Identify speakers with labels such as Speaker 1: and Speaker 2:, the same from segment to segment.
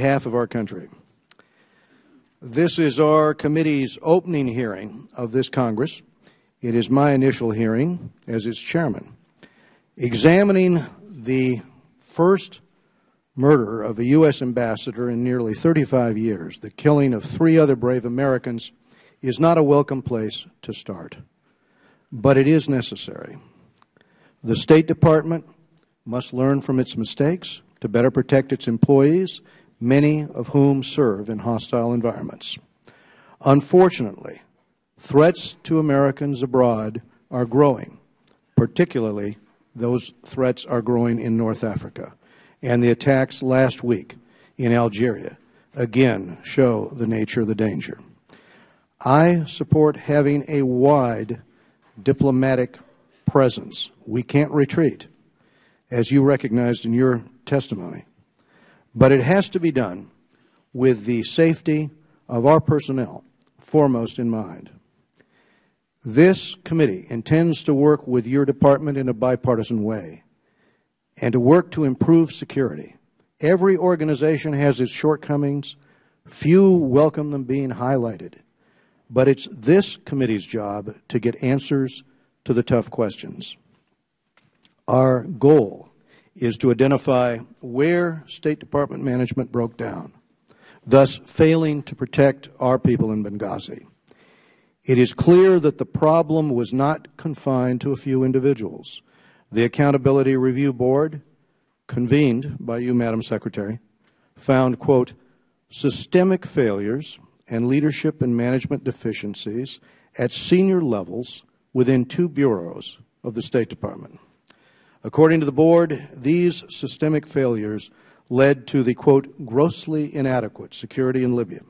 Speaker 1: behalf of our country. This is our committee's opening hearing of this Congress. It is my initial hearing as its chairman. Examining the first murder of a U.S. ambassador in nearly 35 years, the killing of 3 other brave Americans, is not a welcome place to start. But it is necessary. The State Department must learn from its mistakes to better protect its employees, many of whom serve in hostile environments. Unfortunately, threats to Americans abroad are growing, particularly those threats are growing in North Africa. And the attacks last week in Algeria again show the nature of the danger. I support having a wide diplomatic presence. We can't retreat, as you recognized in your testimony. But it has to be done with the safety of our personnel foremost in mind. This committee intends to work with your department in a bipartisan way and to work to improve security. Every organization has its shortcomings. Few welcome them being highlighted. But it's this committee's job to get answers to the tough questions. Our goal is to identify where State Department management broke down, thus failing to protect our people in Benghazi. It is clear that the problem was not confined to a few individuals. The Accountability Review Board, convened by you, Madam Secretary, found, quote, systemic failures and leadership and management deficiencies at senior levels within 2 bureaus of the State Department. According to the Board, these systemic failures led to the, quote, grossly inadequate security in Libya.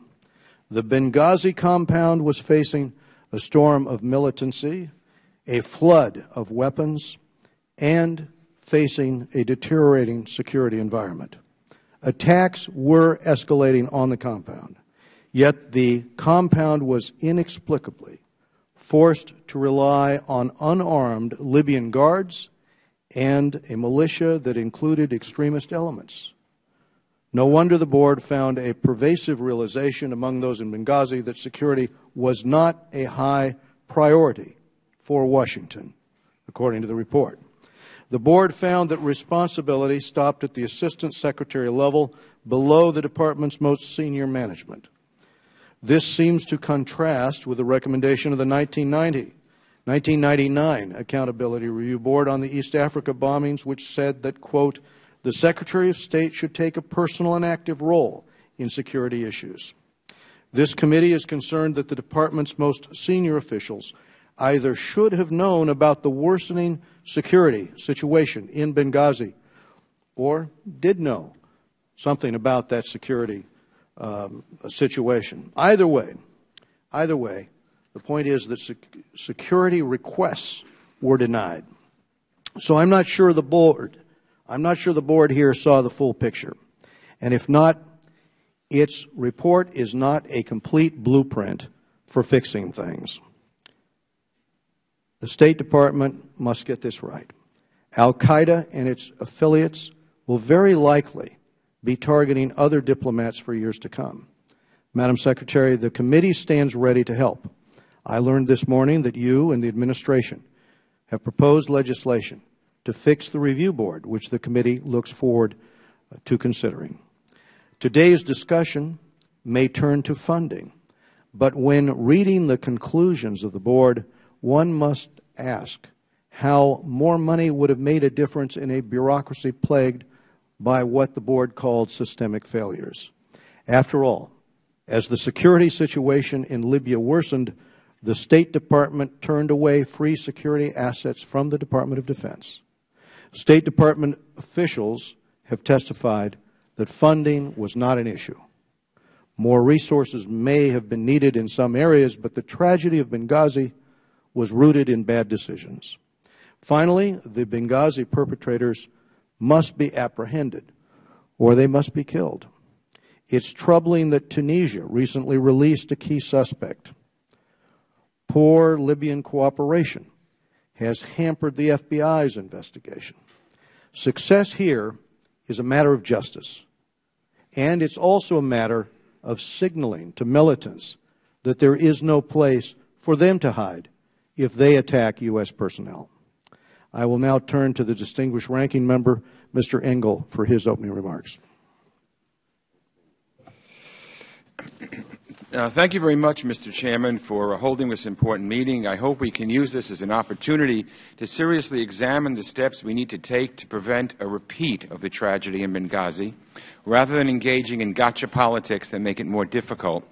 Speaker 1: The Benghazi compound was facing a storm of militancy, a flood of weapons, and facing a deteriorating security environment. Attacks were escalating on the compound, yet the compound was inexplicably forced to rely on unarmed Libyan guards and a militia that included extremist elements. No wonder the Board found a pervasive realization among those in Benghazi that security was not a high priority for Washington, according to the report. The Board found that responsibility stopped at the Assistant Secretary level below the Department's most senior management. This seems to contrast with the recommendation of the 1999 Accountability Review Board on the East Africa bombings, which said that, quote, the Secretary of State should take a personal and active role in security issues. This committee is concerned that the Department's most senior officials either should have known about the worsening security situation in Benghazi or did know something about that security situation. Either way, the point is that security requests were denied. So I'm not sure the board here saw the full picture. And if not, its report is not a complete blueprint for fixing things. The State Department must get this right. Al-Qaeda and its affiliates will very likely be targeting other diplomats for years to come. Madam Secretary, the committee stands ready to help. I learned this morning that you and the administration have proposed legislation to fix the review board, which the committee looks forward to considering. Today's discussion may turn to funding, but when reading the conclusions of the board, one must ask how more money would have made a difference in a bureaucracy plagued by what the board called systemic failures. After all, as the security situation in Libya worsened, the State Department turned away free security assets from the Department of Defense. State Department officials have testified that funding was not an issue. More resources may have been needed in some areas, but the tragedy of Benghazi was rooted in bad decisions. Finally, the Benghazi perpetrators must be apprehended or they must be killed. It's troubling that Tunisia recently released a key suspect. Poor Libyan cooperation has hampered the FBI's investigation. Success here is a matter of justice, And it's also a matter of signaling to militants that there is no place for them to hide if they attack U.S. personnel. I will now turn to the distinguished ranking member, Mr. Engel, for his opening remarks.
Speaker 2: Thank you very much, Mr. Chairman, for holding this important meeting. I hope we can use this as an opportunity to seriously examine the steps we need to take to prevent a repeat of the tragedy in Benghazi, rather than engaging in gotcha politics that make it more difficult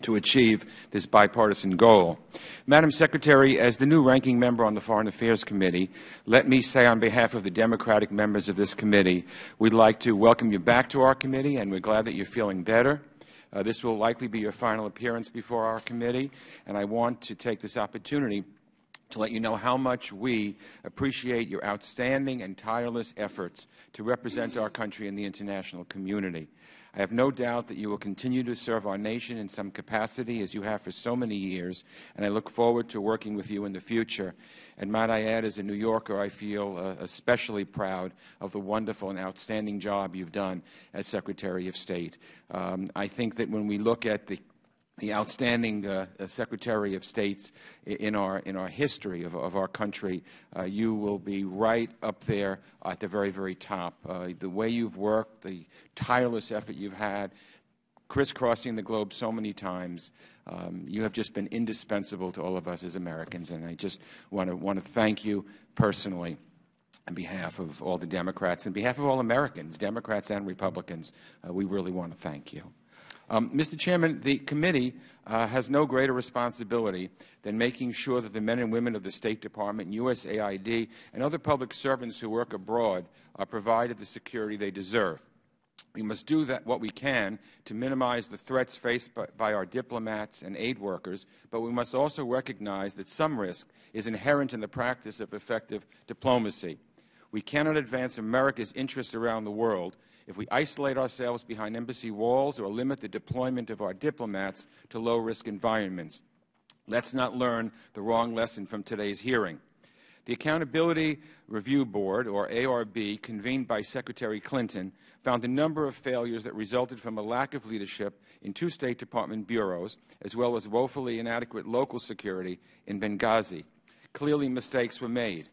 Speaker 2: to achieve this bipartisan goal. Madam Secretary, as the new ranking member on the Foreign Affairs Committee, let me say on behalf of the Democratic members of this committee, we'd like to welcome you back to our committee, and we're glad that you're feeling better. This will likely be your final appearance before our committee, and I want to take this opportunity to let you know how much we appreciate your outstanding and tireless efforts to represent our country in the international community. I have no doubt that you will continue to serve our nation in some capacity, as you have for so many years, and I look forward to working with you in the future. And might I add, as a New Yorker, I feel especially proud of the wonderful and outstanding job you've done as Secretary of State. I think that when we look at the outstanding Secretary of States in our history of our country, you will be right up there at the very, very top. The way you've worked, the tireless effort you've had, crisscrossing the globe so many times, you have just been indispensable to all of us as Americans, and I just want to thank you personally on behalf of all the Democrats, on behalf of all Americans, Democrats and Republicans. We really want to thank you. Mr. Chairman, the committee has no greater responsibility than making sure that the men and women of the State Department, USAID, and other public servants who work abroad are provided the security they deserve. We must do what we can to minimize the threats faced by our diplomats and aid workers, but we must also recognize that some risk is inherent in the practice of effective diplomacy. We cannot advance America's interests around the world if we isolate ourselves behind embassy walls or limit the deployment of our diplomats to low-risk environments. Let's not learn the wrong lesson from today's hearing. The Accountability Review Board, or ARB, convened by Secretary Clinton, found a number of failures that resulted from a lack of leadership in 2 State Department bureaus, as well as woefully inadequate local security in Benghazi. Clearly, mistakes were made.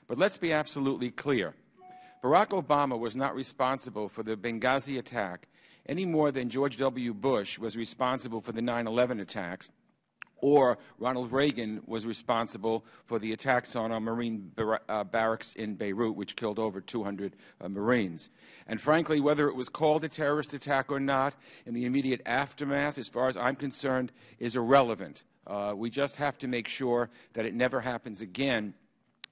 Speaker 2: But let's be absolutely clear. Barack Obama was not responsible for the Benghazi attack any more than George W. Bush was responsible for the 9/11 attacks, or Ronald Reagan was responsible for the attacks on our Marine barracks in Beirut, which killed over 200 Marines. And frankly, whether it was called a terrorist attack or not, in the immediate aftermath, as far as I'm concerned, is irrelevant. We just have to make sure that it never happens again,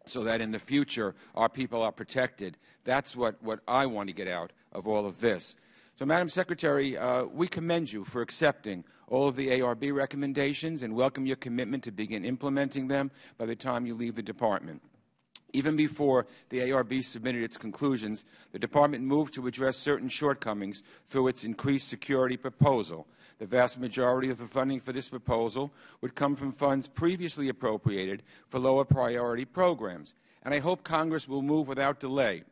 Speaker 2: so that in the future our people are protected. That's what I want to get out of all of this. So, Madam Secretary, we commend you for accepting all of the ARB recommendations and welcome your commitment to begin implementing them by the time you leave the Department. Even before the ARB submitted its conclusions, the Department moved to address certain shortcomings through its increased security proposal. The vast majority of the funding for this proposal would come from funds previously appropriated for lower priority programs, and I hope Congress will move without delay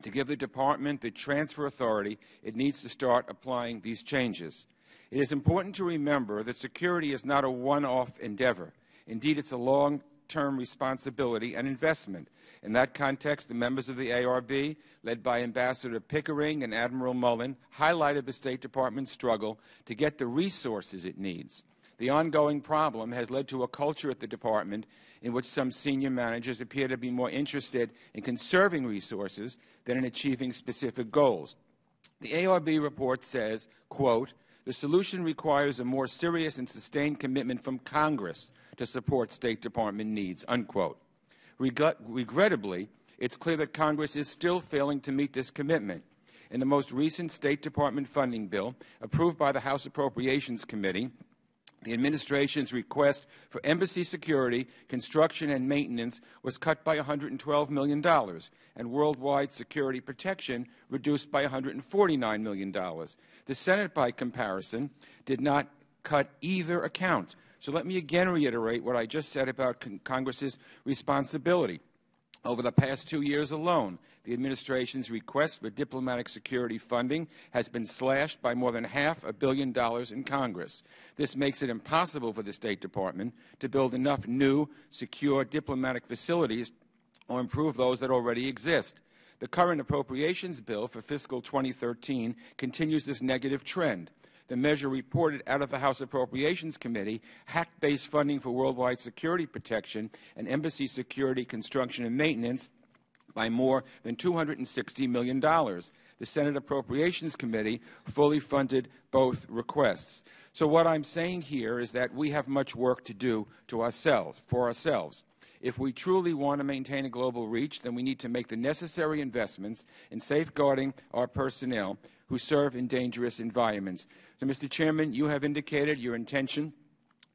Speaker 2: to give the Department the transfer authority it needs to start applying these changes. It is important to remember that security is not a one-off endeavor. Indeed, it's a long-term responsibility and investment. In that context, the members of the ARB, led by Ambassador Pickering and Admiral Mullen, highlighted the State Department's struggle to get the resources it needs. The ongoing problem has led to a culture at the Department in which some senior managers appear to be more interested in conserving resources than in achieving specific goals. The ARB report says, quote, "The solution requires a more serious and sustained commitment from Congress to support State Department needs," unquote. Regrettably, it's clear that Congress is still failing to meet this commitment. In the most recent State Department funding bill, approved by the House Appropriations Committee, the administration's request for embassy security, construction, and maintenance was cut by $112 million, and worldwide security protection reduced by $149 million. The Senate, by comparison, did not cut either account. So let me again reiterate what I just said about Congress's responsibility. Over the past 2 years alone, the administration's request for diplomatic security funding has been slashed by more than $500 million in Congress. This makes it impossible for the State Department to build enough new, secure diplomatic facilities or improve those that already exist. The current appropriations bill for fiscal 2013 continues this negative trend. The measure reported out of the House Appropriations Committee hacked base funding for worldwide security protection and embassy security construction and maintenance by more than $260 million. The Senate Appropriations Committee fully funded both requests. So what I'm saying here is that we have much work to do for ourselves. If we truly want to maintain a global reach, then we need to make the necessary investments in safeguarding our personnel who serve in dangerous environments. So, Mr. Chairman, you have indicated your intention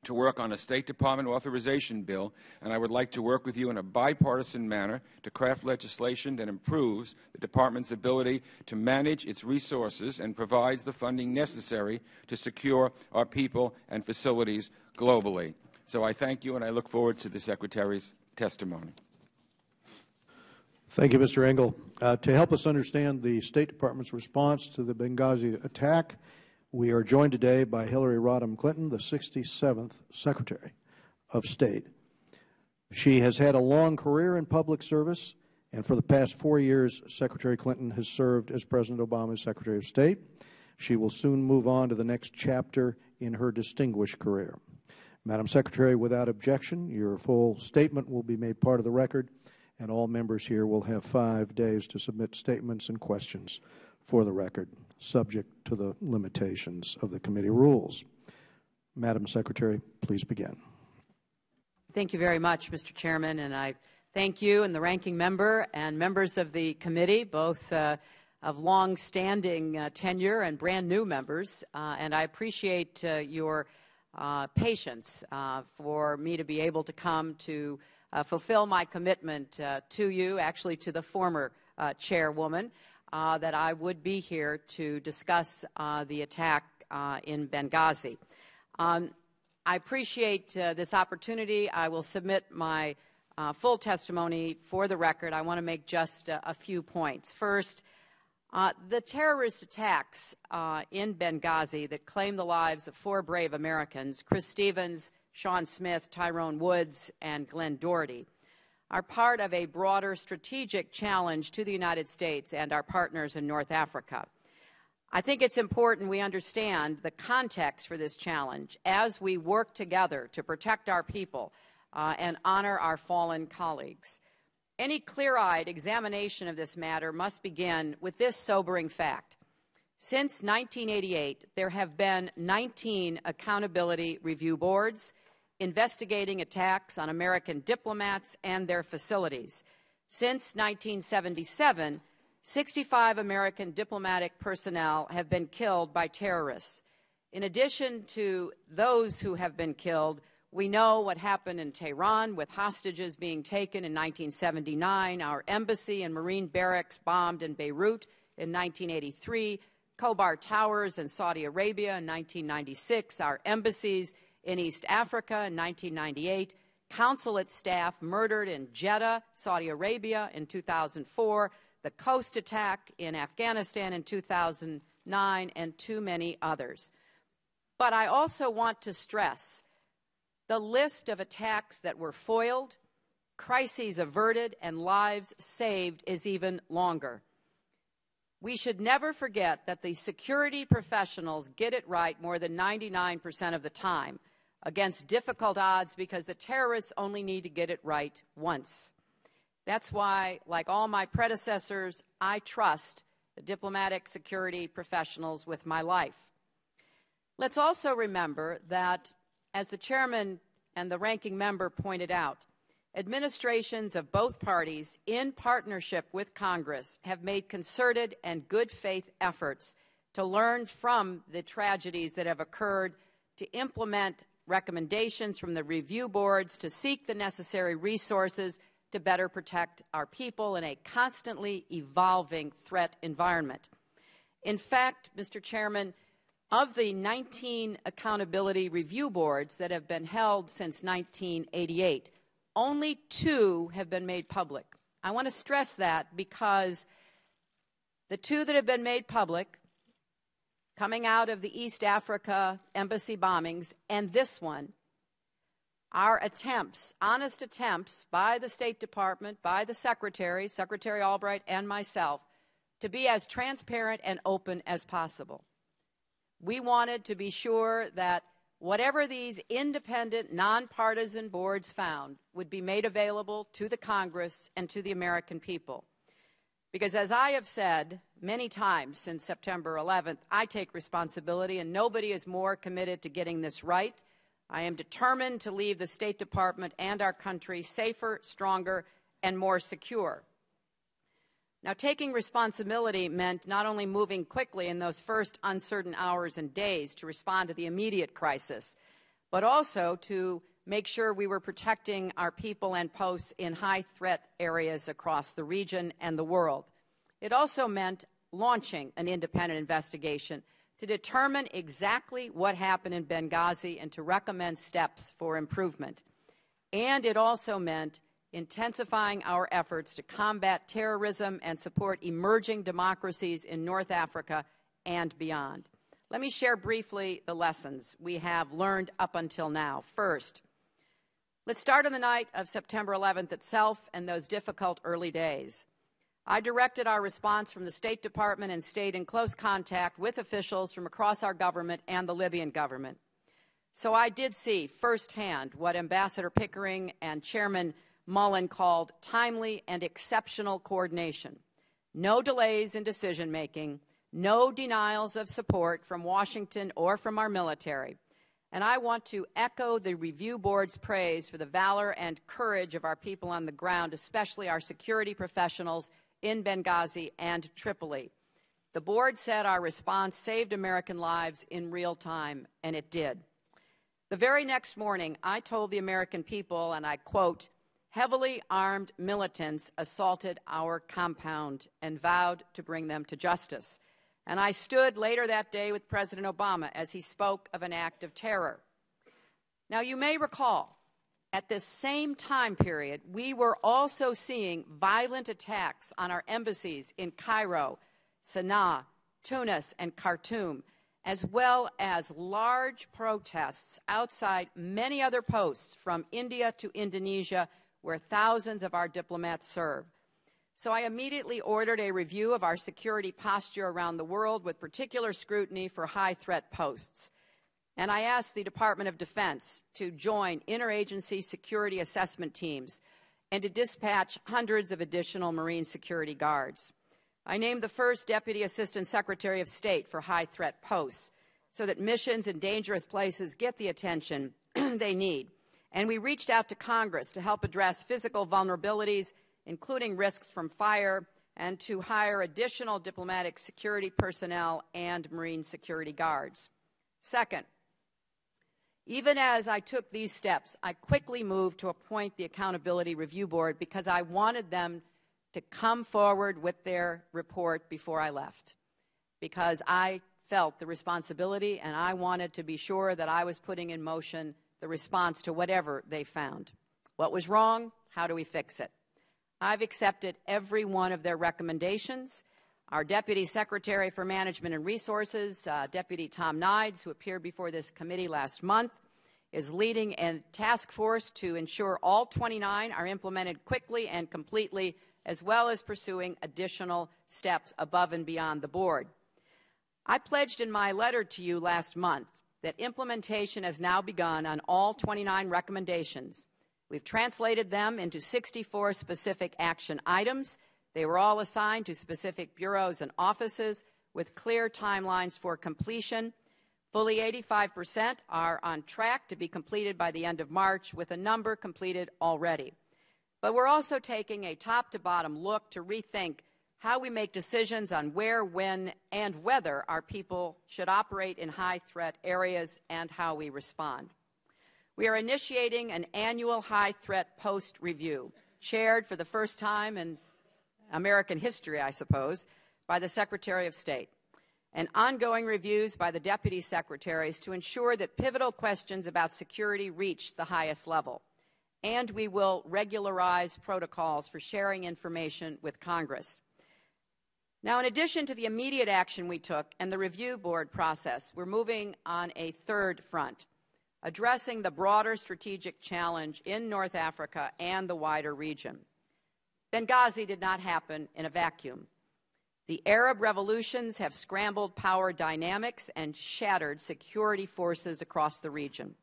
Speaker 2: to work on a State Department authorization bill, and I would like to work with you in a bipartisan manner to craft legislation that improves the Department's ability to manage its resources and provides the funding necessary to secure our people and facilities globally. So I thank you, and I look forward to the Secretary's testimony.
Speaker 1: Thank you, Mr. Engel. To help us understand the State Department's response to the Benghazi attack, we are joined today by Hillary Rodham Clinton, the 67th Secretary of State. She has had a long career in public service, and for the past 4 years, Secretary Clinton has served as President Obama's Secretary of State. She will soon move on to the next chapter in her distinguished career. Madam Secretary, without objection, your full statement will be made part of the record, and all members here will have 5 days to submit statements and questions for the record, subject to the limitations of the committee rules. Madam Secretary, please begin.
Speaker 3: Thank you very much, Mr. Chairman, and I thank you and the ranking member and members of the committee, both of long-standing tenure and brand-new members, and I appreciate your patience for me to be able to come to fulfill my commitment to you, actually to the former chairwoman, that I would be here to discuss the attack in Benghazi. I appreciate this opportunity. I will submit my full testimony for the record. I want to make just a few points. First, the terrorist attacks in Benghazi that claimed the lives of 4 brave Americans, Chris Stevens, Sean Smith, Tyrone Woods, and Glenn Doherty, are part of a broader strategic challenge to the United States and our partners in North Africa. I think it's important we understand the context for this challenge as we work together to protect our people and honor our fallen colleagues. Any clear-eyed examination of this matter must begin with this sobering fact. Since 1988, there have been 19 accountability review boards investigating attacks on American diplomats and their facilities. Since 1977, 65 American diplomatic personnel have been killed by terrorists. In addition to those who have been killed, we know what happened in Tehran with hostages being taken in 1979, our embassy and Marine barracks bombed in Beirut in 1983, Khobar Towers in Saudi Arabia in 1996, our embassies in East Africa in 1998, consulate staff murdered in Jeddah, Saudi Arabia in 2004, the Coast attack in Afghanistan in 2009, and too many others. But I also want to stress the list of attacks that were foiled, crises averted, and lives saved is even longer. We should never forget that the security professionals get it right more than 99% of the time against difficult odds because the terrorists only need to get it right once. That's why, like all my predecessors, I trust the diplomatic security professionals with my life. Let's also remember that, as the chairman and the ranking member pointed out, administrations of both parties, in partnership with Congress, have made concerted and good faith efforts to learn from the tragedies that have occurred, to implement recommendations from the review boards, to seek the necessary resources to better protect our people in a constantly evolving threat environment. In fact, Mr. Chairman, of the 19 accountability review boards that have been held since 1988, only 2 have been made public. I want to stress that because the two that have been made public, coming out of the East Africa embassy bombings, and this one, are attempts, honest attempts by the State Department, by the Secretary, Secretary Albright, and myself, to be as transparent and open as possible. We wanted to be sure that whatever these independent, nonpartisan boards found would be made available to the Congress and to the American people. Because as I have said many times since September 11th, I take responsibility, and nobody is more committed to getting this right. I am determined to leave the State Department and our country safer, stronger, and more secure. Now, taking responsibility meant not only moving quickly in those first uncertain hours and days to respond to the immediate crisis, but also to make sure we were protecting our people and posts in high-threat areas across the region and the world. It also meant launching an independent investigation to determine exactly what happened in Benghazi and to recommend steps for improvement. And it also meant intensifying our efforts to combat terrorism and support emerging democracies in North Africa and beyond. Let me share briefly the lessons we have learned up until now. First, let's start on the night of September 11th itself and those difficult early days. I directed our response from the State Department and stayed in close contact with officials from across our government and the Libyan government. So I did see firsthand what Ambassador Pickering and Chairman Mullen called timely and exceptional coordination. No delays in decision-making, no denials of support from Washington or from our military. And I want to echo the review board's praise for the valor and courage of our people on the ground, especially our security professionals in Benghazi and Tripoli. The board said our response saved American lives in real time, and it did. The very next morning, I told the American people, and I quote, "Heavily armed militants assaulted our compound," and vowed to bring them to justice. And I stood later that day with President Obama as he spoke of an act of terror. Now, you may recall, at this same time period, we were also seeing violent attacks on our embassies in Cairo, Sana'a, Tunis, and Khartoum, as well as large protests outside many other posts from India to Indonesia, where thousands of our diplomats serve. So I immediately ordered a review of our security posture around the world with particular scrutiny for high-threat posts. And I asked the Department of Defense to join interagency security assessment teams and to dispatch hundreds of additional Marine security guards. I named the first Deputy Assistant Secretary of State for high-threat posts so that missions in dangerous places get the attention they need. And we reached out to Congress to help address physical vulnerabilities, including risks from fire, and to hire additional diplomatic security personnel and Marine security guards. Second, even as I took these steps, I quickly moved to appoint the Accountability Review Board because I wanted them to come forward with their report before I left, because I felt the responsibility and I wanted to be sure that I was putting in motion the response to whatever they found. What was wrong? How do we fix it? I've accepted every one of their recommendations. Our Deputy Secretary for Management and Resources, Deputy Tom Nides, who appeared before this committee last month, is leading a task force to ensure all 29 are implemented quickly and completely, as well as pursuing additional steps above and beyond the board. I pledged in my letter to you last month that implementation has now begun on all 29 recommendations. We've translated them into 64 specific action items. They were all assigned to specific bureaus and offices with clear timelines for completion. Fully 85% are on track to be completed by the end of March, with a number completed already. But we're also taking a top-to-bottom look to rethink how we make decisions on where, when, and whether our people should operate in high-threat areas and how we respond. We are initiating an annual high-threat post review, chaired for the first time in American history, I suppose, by the Secretary of State, and ongoing reviews by the Deputy Secretaries to ensure that pivotal questions about security reach the highest level. and we will regularize protocols for sharing information with Congress. Now, in addition to the immediate action we took and the review board process, we're moving on a third front, addressing the broader strategic challenge in North Africa and the wider region. Benghazi did not happen in a vacuum. The Arab revolutions have scrambled power dynamics and shattered security forces across the region.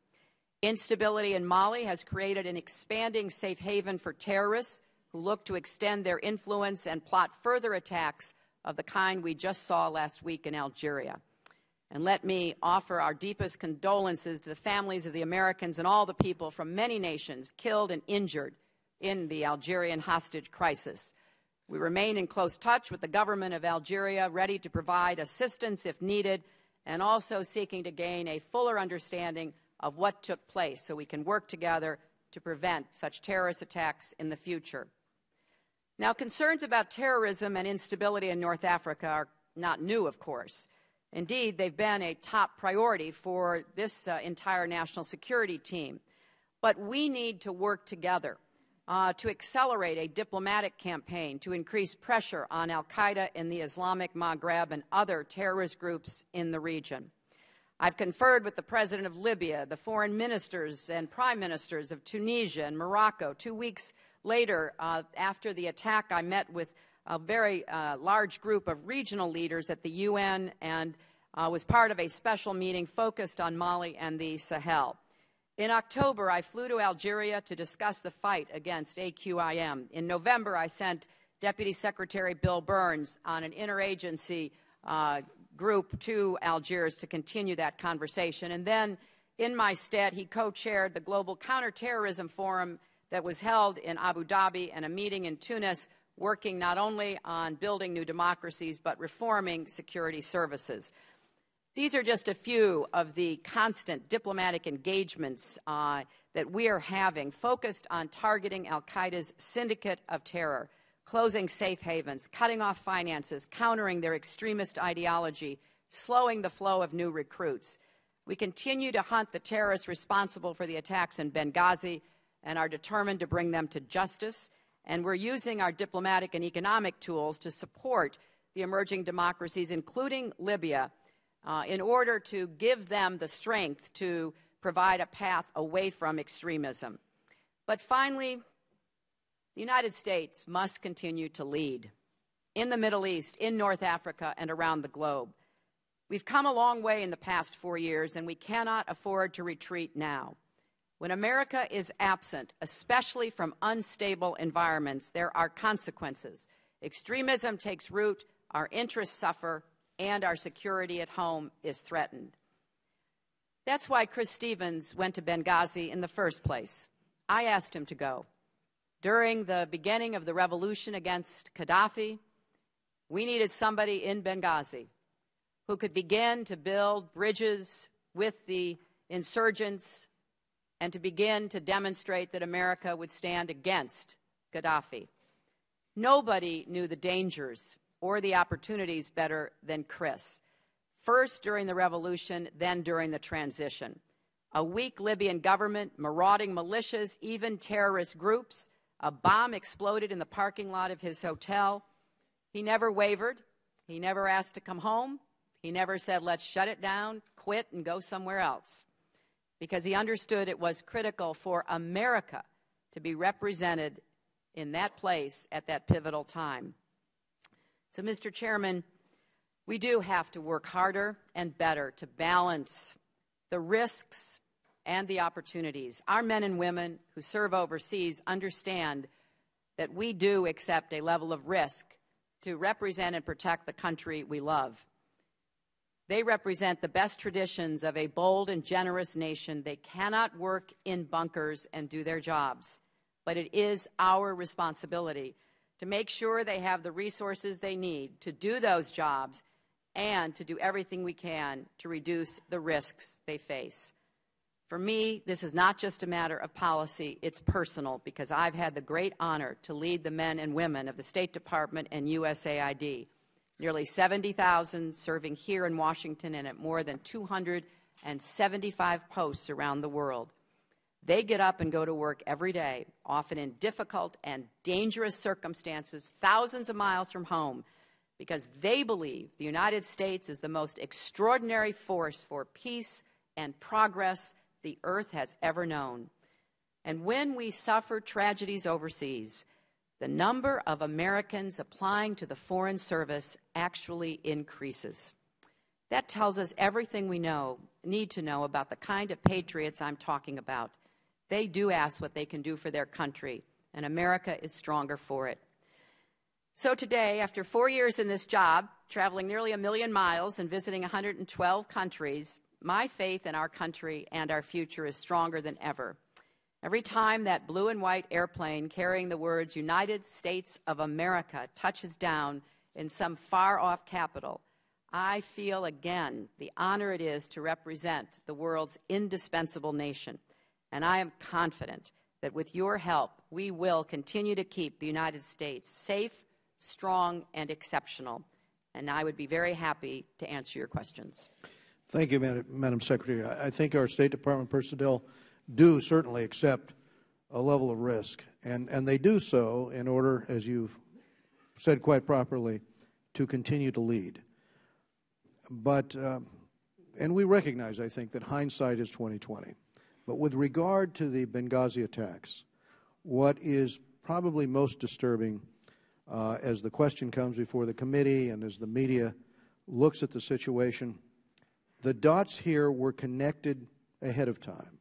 Speaker 3: Instability in Mali has created an expanding safe haven for terrorists who look to extend their influence and plot further attacks of the kind we just saw last week in Algeria. And let me offer our deepest condolences to the families of the Americans and all the people from many nations killed and injured in the Algerian hostage crisis. We remain in close touch with the government of Algeria, ready to provide assistance if needed, and also seeking to gain a fuller understanding of what took place so we can work together to prevent such terrorist attacks in the future. Now, concerns about terrorism and instability in North Africa are not new, of course. Indeed, they've been a top priority for this entire national security team. But we need to work together to accelerate a diplomatic campaign to increase pressure on al-Qaeda in the Islamic Maghreb and other terrorist groups in the region. I've conferred with the President of Libya, the foreign ministers and prime ministers of Tunisia and Morocco. 2 weeks later, after the attack, I met with a very large group of regional leaders at the UN and was part of a special meeting focused on Mali and the Sahel. In October, I flew to Algeria to discuss the fight against AQIM. In November, I sent Deputy Secretary Bill Burns on an interagency group to Algiers to continue that conversation. And then, in my stead, he co-chaired the Global Counterterrorism Forum that was held in Abu Dhabi and a meeting in Tunis, working not only on building new democracies, but reforming security services. These are just a few of the constant diplomatic engagements that we are having, focused on targeting al-Qaeda's syndicate of terror, closing safe havens, cutting off finances, countering their extremist ideology, slowing the flow of new recruits. We continue to hunt the terrorists responsible for the attacks in Benghazi and are determined to bring them to justice. And we're using our diplomatic and economic tools to support the emerging democracies, including Libya, in order to give them the strength to provide a path away from extremism. But finally, the United States must continue to lead in the Middle East, in North Africa, and around the globe. We've come a long way in the past 4 years, and we cannot afford to retreat now. When America is absent, especially from unstable environments, there are consequences. Extremism takes root, our interests suffer, and our security at home is threatened. That's why Chris Stevens went to Benghazi in the first place. I asked him to go. During the beginning of the revolution against Gaddafi, we needed somebody in Benghazi who could begin to build bridges with the insurgents and to begin to demonstrate that America would stand against Gaddafi. Nobody knew the dangers or the opportunities better than Chris. First during the revolution, then during the transition. A weak Libyan government, marauding militias, even terrorist groups. A bomb exploded in the parking lot of his hotel. He never wavered. He never asked to come home. He never said, let's shut it down, quit, and go somewhere else. Because he understood it was critical for America to be represented in that place at that pivotal time. So, Mr. Chairman, we do have to work harder and better to balance the risks and the opportunities. Our men and women who serve overseas understand that we do accept a level of risk to represent and protect the country we love. They represent the best traditions of a bold and generous nation. They cannot work in bunkers and do their jobs, but it is our responsibility to make sure they have the resources they need to do those jobs and to do everything we can to reduce the risks they face. For me, this is not just a matter of policy, it's personal, because I've had the great honor to lead the men and women of the State Department and USAID, nearly 70,000 serving here in Washington and at more than 275 posts around the world. They get up and go to work every day, often in difficult and dangerous circumstances, thousands of miles from home, because they believe the United States is the most extraordinary force for peace and progress the earth has ever known. And when we suffer tragedies overseas, the number of Americans applying to the Foreign Service actually increases. That tells us everything we need to know about the kind of patriots I'm talking about. They do ask what they can do for their country, and America is stronger for it. So today, after 4 years in this job, traveling nearly 1 million miles and visiting 112 countries, my faith in our country and our future is stronger than ever. Every time that blue and white airplane carrying the words United States of America touches down in some far-off capital, I feel again the honor it is to represent the world's indispensable nation. And I am confident that with your help, we will continue to keep the United States safe, strong, and exceptional. And I would be very happy to answer your questions.
Speaker 1: Thank you, Madam Secretary. I think our State Department personnel do certainly accept a level of risk, and they do so in order, as you've said quite properly, to continue to lead. But, and we recognize, I think, that hindsight is 20/20. But with regard to the Benghazi attacks, what is probably most disturbing as the question comes before the committee and as the media looks at the situation, the dots here were connected ahead of time.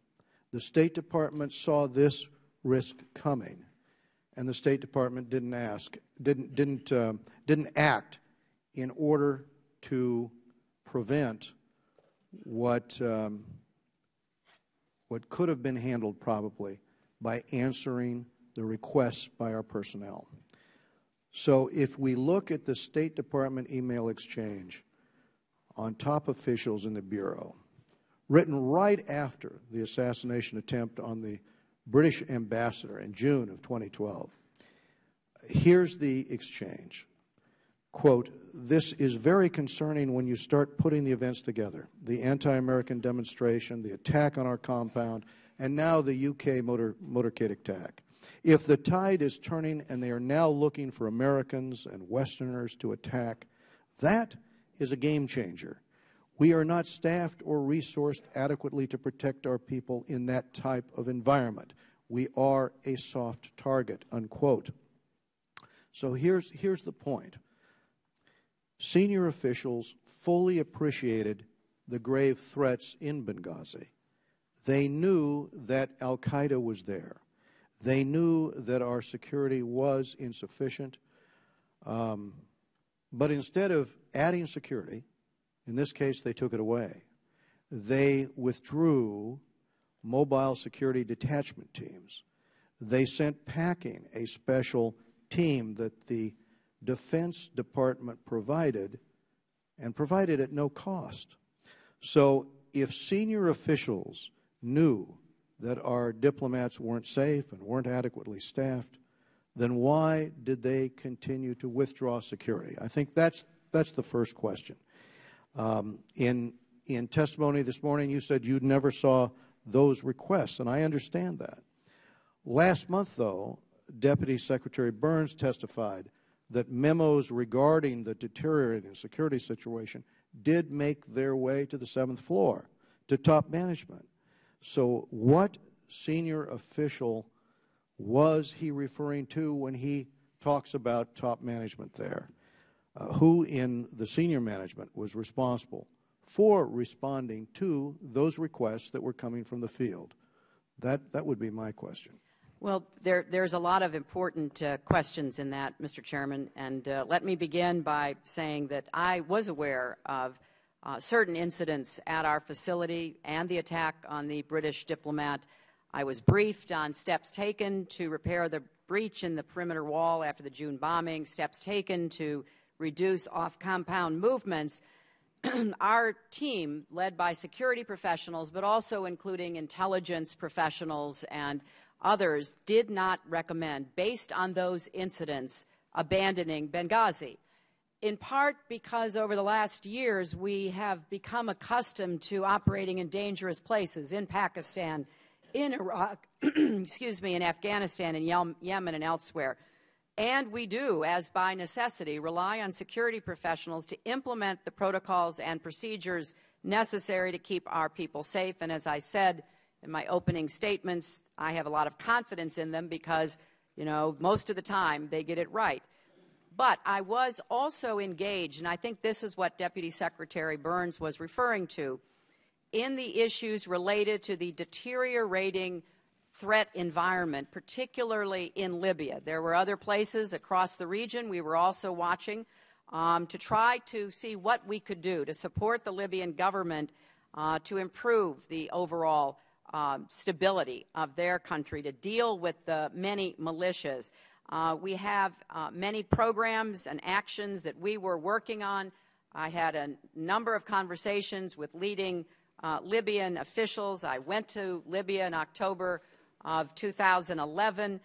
Speaker 1: The State Department saw this risk coming, and the State Department didn't act in order to prevent what could have been handled probably by answering the requests by our personnel. So if we look at the State Department email exchange on top officials in the Bureau, written right after the assassination attempt on the British ambassador in June of 2012, here's the exchange. Quote, "This is very concerning when you start putting the events together. The anti-American demonstration, the attack on our compound, and now the UK motorcade attack. If the tide is turning and they are now looking for Americans and Westerners to attack, that is a game changer. We are not staffed or resourced adequately to protect our people in that type of environment. We are a soft target," unquote. So here's the point. Senior officials fully appreciated the grave threats in Benghazi. They knew that al-Qaeda was there. They knew that our security was insufficient. But instead of adding security, in this case they took it away, they withdrew mobile security detachment teams. They sent packing a special team that the Defense Department provided, and provided at no cost. So if senior officials knew that our diplomats weren't safe and weren't adequately staffed, then why did they continue to withdraw security? I think that's the first question. In testimony this morning, you said you never saw those requests, and I understand that. Last month, though, Deputy Secretary Burns testified that memos regarding the deteriorating security situation did make their way to the 7th floor, to top management. So what senior official was he referring to when he talks about top management there? Who in the senior management was responsible for responding to those requests that were coming from the field? That would be my question.
Speaker 3: Well, there's a lot of important questions in that, Mr. Chairman, and let me begin by saying that I was aware of certain incidents at our facility and the attack on the British diplomat. I was briefed on steps taken to repair the breach in the perimeter wall after the June bombing, steps taken to reduce off-compound movements. Our team, led by security professionals, but also including intelligence professionals and others, did not recommend, based on those incidents, abandoning Benghazi, in part because over the last years we have become accustomed to operating in dangerous places in Pakistan, in Iraq, excuse me, in Afghanistan, in Yemen, and elsewhere. And we do, as by necessity, rely on security professionals to implement the protocols and procedures necessary to keep our people safe. And as I said in my opening statements, I have a lot of confidence in them because, you know, most of the time they get it right. But I was also engaged, and I think this is what Deputy Secretary Burns was referring to, in the issues related to the deteriorating threat environment, particularly in Libya. There were other places across the region we were also watching to try to see what we could do to support the Libyan government to improve the overall stability of their country, to deal with the many militias. We have many programs and actions that we were working on. I had a number of conversations with leading Libyan officials. I went to Libya in October of 2011.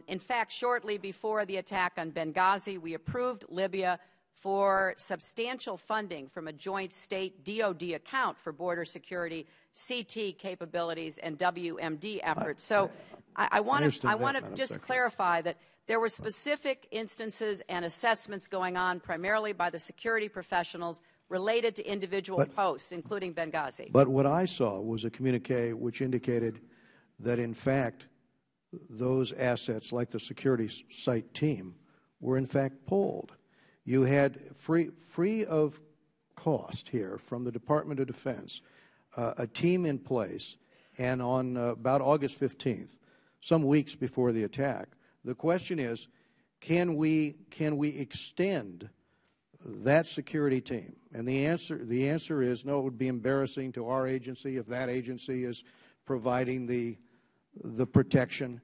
Speaker 3: In fact, shortly before the attack on Benghazi, we approved Libya for substantial funding from a joint state DoD account for border security, CT capabilities, and WMD efforts. So I want to just clarify that there were specific instances and assessments going on primarily by the security professionals related to individual posts, including Benghazi.
Speaker 1: But what I saw was a communique which indicated that, in fact, those assets, like the security site team, were in fact pulled. You had free of cost here from the Department of Defense, a team in place, and on about August 15th, some weeks before the attack, the question is, can we extend that security team? And the answer is no. It would be embarrassing to our agency if that agency is providing the protection.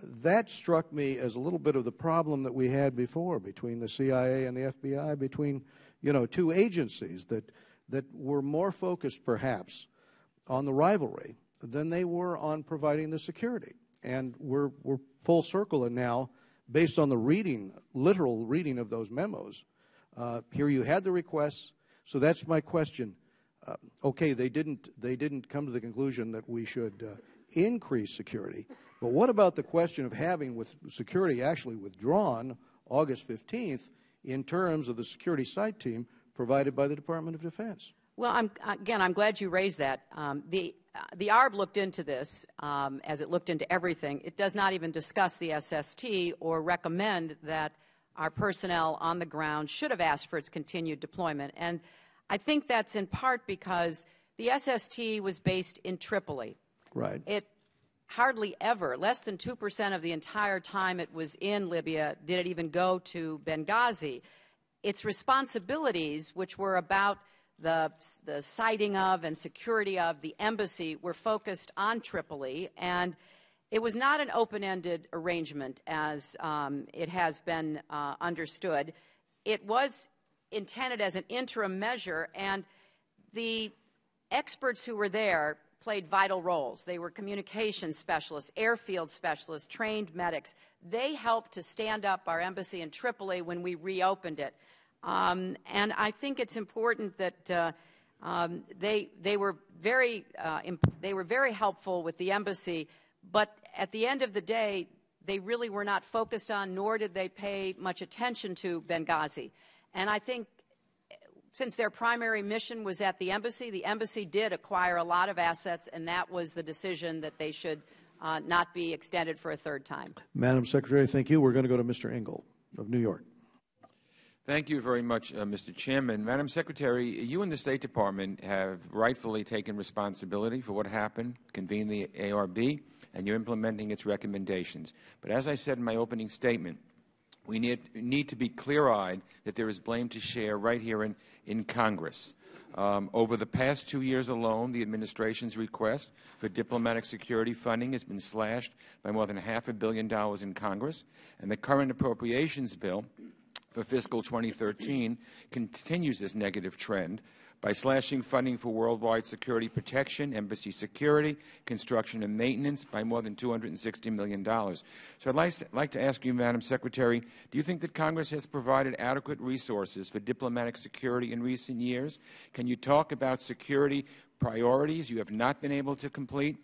Speaker 1: That struck me as a little bit of the problem that we had before between the CIA and the FBI, between, you know, two agencies that were more focused perhaps on the rivalry than they were on providing the security. And we're full circle, and now, based on the literal reading of those memos, here you had the requests. So that's my question. Okay, they didn't come to the conclusion that we should increase security. But what about the question of having with security actually withdrawn August 15th in terms of the security site team provided by the Department of Defense?
Speaker 3: Well, I'm glad you raised that. The ARB looked into this as it looked into everything. It does not even discuss the SST or recommend that our personnel on the ground should have asked for its continued deployment. And I think that's in part because the SST was based in Tripoli.
Speaker 1: Right.
Speaker 3: It hardly ever, less than 2% of the entire time it was in Libya, did it even go to Benghazi. Its responsibilities, which were about the siting of and security of the embassy, were focused on Tripoli, and it was not an open-ended arrangement as it has been understood. It was intended as an interim measure, and the experts who were there played vital roles. They were communications specialists, airfield specialists, trained medics. They helped to stand up our embassy in Tripoli when we reopened it. And I think it's important that they were very helpful with the embassy, but at the end of the day, they really were not focused on, nor did they pay much attention to Benghazi. And I think since their primary mission was at the embassy did acquire a lot of assets, and that was the decision that they should not be extended for a third time.
Speaker 1: Madam Secretary, thank you. We're going to go to Mr. Engel of New York.
Speaker 2: Thank you very much, Mr. Chairman. Madam Secretary, you and the State Department have rightfully taken responsibility for what happened, convened the ARB, and you're implementing its recommendations. But as I said in my opening statement, we need to be clear-eyed that there is blame to share right here in Congress. Over the past 2 years alone, the administration's request for diplomatic security funding has been slashed by more than $500 million in Congress, and the current appropriations bill for fiscal 2013 continues this negative trend by slashing funding for worldwide security protection, embassy security, construction and maintenance by more than $260 million. So I'd like to ask you, Madam Secretary, do you think that Congress has provided adequate resources for diplomatic security in recent years? Can you talk about security priorities you have not been able to complete?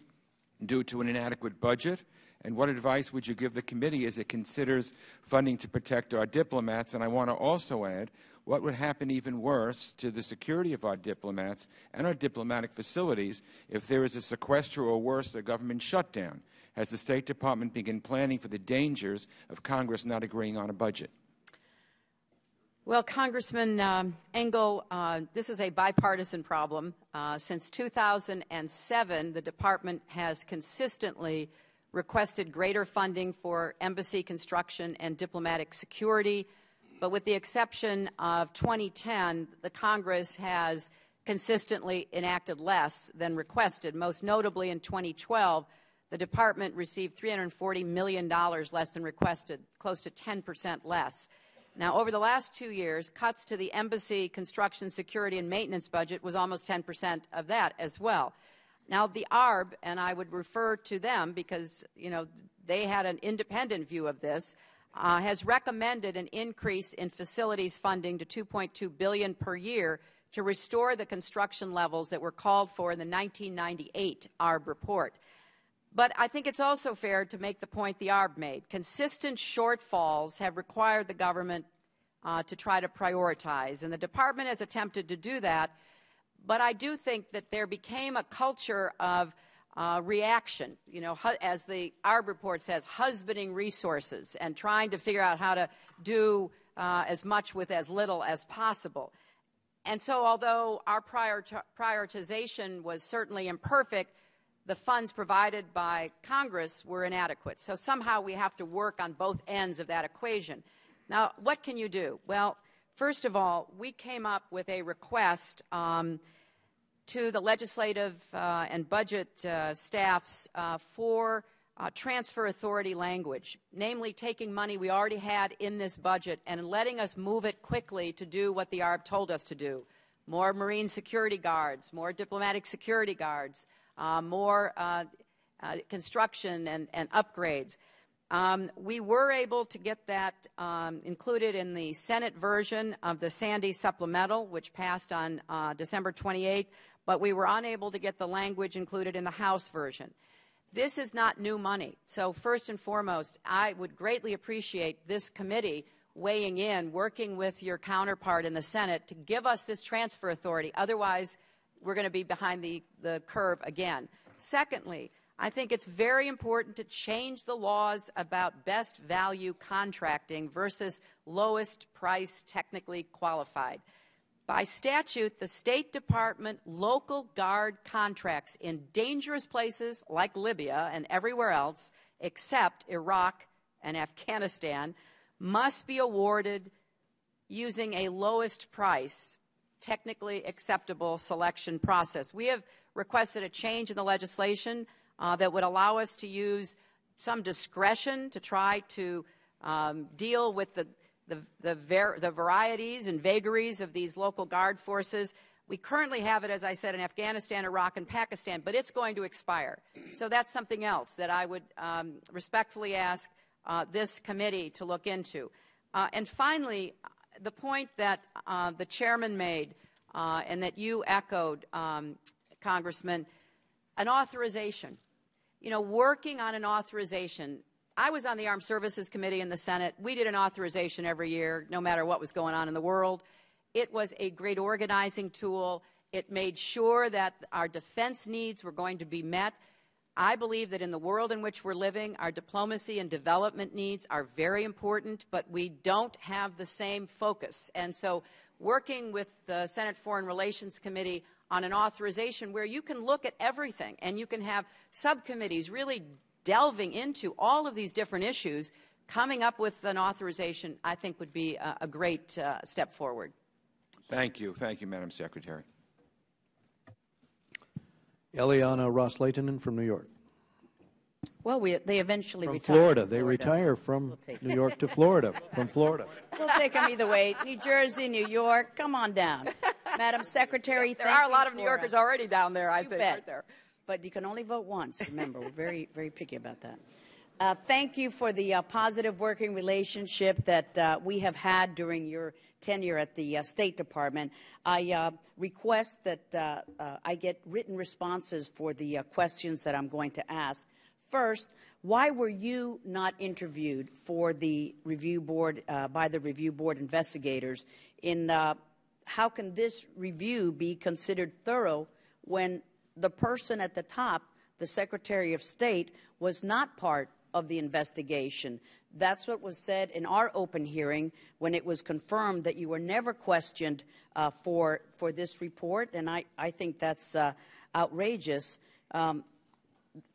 Speaker 2: due to an inadequate budget? And what advice would you give the committee as it considers funding to protect our diplomats? And I want to also add, what would happen even worse to the security of our diplomats and our diplomatic facilities if there is a sequester or worse, a government shutdown? Has the State Department begun planning for the dangers of Congress not agreeing on a budget?
Speaker 3: Well, Congressman Engel, this is a bipartisan problem. Since 2007, the Department has consistently requested greater funding for embassy construction and diplomatic security. But with the exception of 2010, the Congress has consistently enacted less than requested. Most notably in 2012, the Department received $340 million less than requested, close to 10% less. Now, over the last 2 years, cuts to the embassy construction, security, and maintenance budget was almost 10% of that as well. Now, the ARB, and I would refer to them because, you know, they had an independent view of this, has recommended an increase in facilities funding to $2.2 billion per year to restore the construction levels that were called for in the 1998 ARB report. But I think it's also fair to make the point the ARB made. Consistent shortfalls have required the government to try to prioritize, and the Department has attempted to do that. But I do think that there became a culture of reaction, you know, as the ARB report says, husbanding resources and trying to figure out how to do as much with as little as possible. And so although our prioritization was certainly imperfect, the funds provided by Congress were inadequate. So somehow we have to work on both ends of that equation. Now, what can you do? Well, first of all, we came up with a request to the legislative and budget staffs for transfer authority language, namely taking money we already had in this budget and letting us move it quickly to do what the ARB told us to do. More Marine security guards, more diplomatic security guards, more construction and upgrades. We were able to get that included in the Senate version of the Sandy supplemental, which passed on December 28th, but we were unable to get the language included in the House version. This is not new money. So first and foremost, I would greatly appreciate this committee weighing in, working with your counterpart in the Senate to give us this transfer authority. Otherwise, we're going to be behind the curve again. Secondly, I think it's very important to change the laws about best value contracting versus lowest price technically qualified. By statute, the State Department local guard contracts in dangerous places like Libya and everywhere else except Iraq and Afghanistan must be awarded using a lowest price, technically acceptable selection process. We have requested a change in the legislation that would allow us to use some discretion to try to deal with the varieties and vagaries of these local guard forces. We currently have it, as I said, in Afghanistan, Iraq, and Pakistan, but it's going to expire. So that's something else that I would respectfully ask this committee to look into. And finally, the point that the chairman made and that you echoed, Congressman, an authorization. You know, working on an authorization. I was on the Armed Services Committee in the Senate. We did an authorization every year, no matter what was going on in the world. It was a great organizing tool. It made sure that our defense needs were going to be met. I believe that in the world in which we're living, our diplomacy and development needs are very important, but we don't have the same focus. And so working with the Senate Foreign Relations Committee on an authorization where you can look at everything and you can have subcommittees really delving into all of these different issues, coming up with an authorization, I think, would be a great step forward.
Speaker 2: Thank you. Thank you, Madam Secretary.
Speaker 1: Eliana Ross-Leitonen from New York.
Speaker 4: Well, they eventually retire.
Speaker 1: From Florida. They retire from New York to Florida. From Florida.
Speaker 4: We'll take them either way. New Jersey, New York, come on down. Madam Secretary,
Speaker 3: there are a lot of New Yorkers already down there, I think, aren't there?
Speaker 4: But you can only vote once. Remember, we're very, very picky about that. Thank you for the positive working relationship that we have had during your tenure at the State Department. I request that I get written responses for the questions that I'm going to ask. First, why were you not interviewed for the review board by the review board investigators? How can this review be considered thorough when the person at the top, the Secretary of State, was not part of the investigation? That's what was said in our open hearing when it was confirmed that you were never questioned for this report, and I think that's outrageous.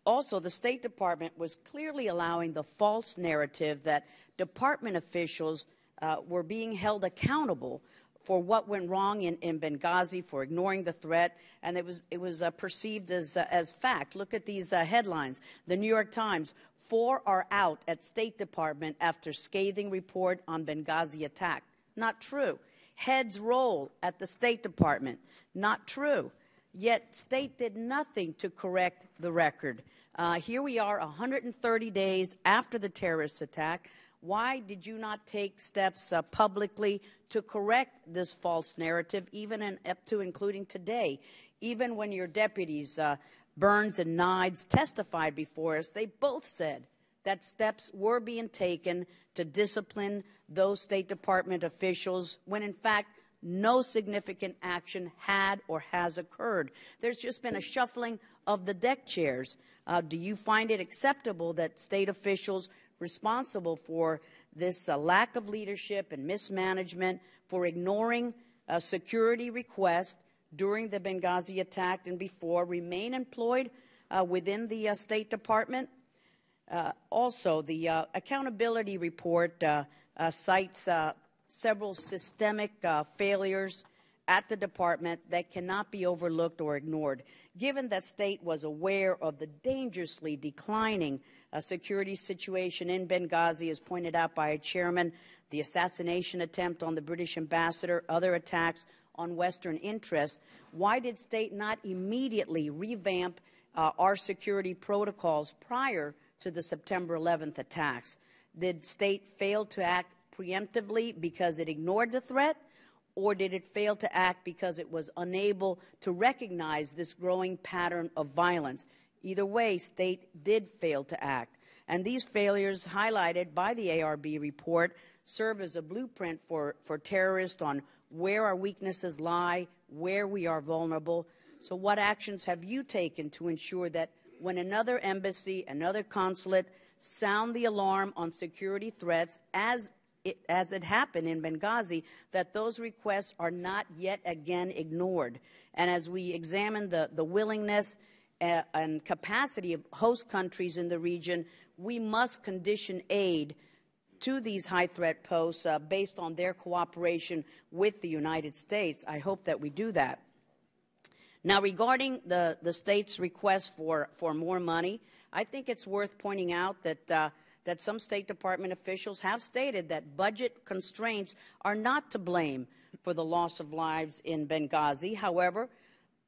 Speaker 4: Also, the State Department was clearly allowing the false narrative that department officials were being held accountable for what went wrong in Benghazi, for ignoring the threat, and it was perceived as fact. Look at these headlines. The New York Times: 4 are out at State Department after scathing report on Benghazi attack. Not true. Heads roll at the State Department. Not true. Yet State did nothing to correct the record. Here we are 130 days after the terrorist attack. Why did you not take steps publicly to correct this false narrative, even up to including today? Even when your deputies, Burns and Nides, testified before us, they both said that steps were being taken to discipline those State Department officials when, in fact, no significant action had or has occurred. There's just been a shuffling of the deck chairs. Do you find it acceptable that state officials responsible for this lack of leadership and mismanagement, for ignoring security requests during the Benghazi attack and before, remain employed within the State Department? Also, the accountability report cites several systemic failures at the department that cannot be overlooked or ignored. Given that State was aware of the dangerously declining security situation in Benghazi, as pointed out by a chairman, the assassination attempt on the British ambassador, other attacks on Western interests, why did State not immediately revamp our security protocols prior to the September 11th attacks? Did State fail to act preemptively because it ignored the threat, or did it fail to act because it was unable to recognize this growing pattern of violence? Either way, State did fail to act. And these failures, highlighted by the ARB report, serve as a blueprint for terrorists on where our weaknesses lie, where we are vulnerable. So what actions have you taken to ensure that when another embassy, another consulate sound the alarm on security threats, as it happened in Benghazi, that those requests are not yet again ignored? And as we examine the willingness and capacity of host countries in the region, we must condition aid to these high-threat posts based on their cooperation with the United States. I hope that we do that. Now, regarding the State's request for more money, I think it's worth pointing out that some State Department officials have stated that budget constraints are not to blame for the loss of lives in Benghazi. However,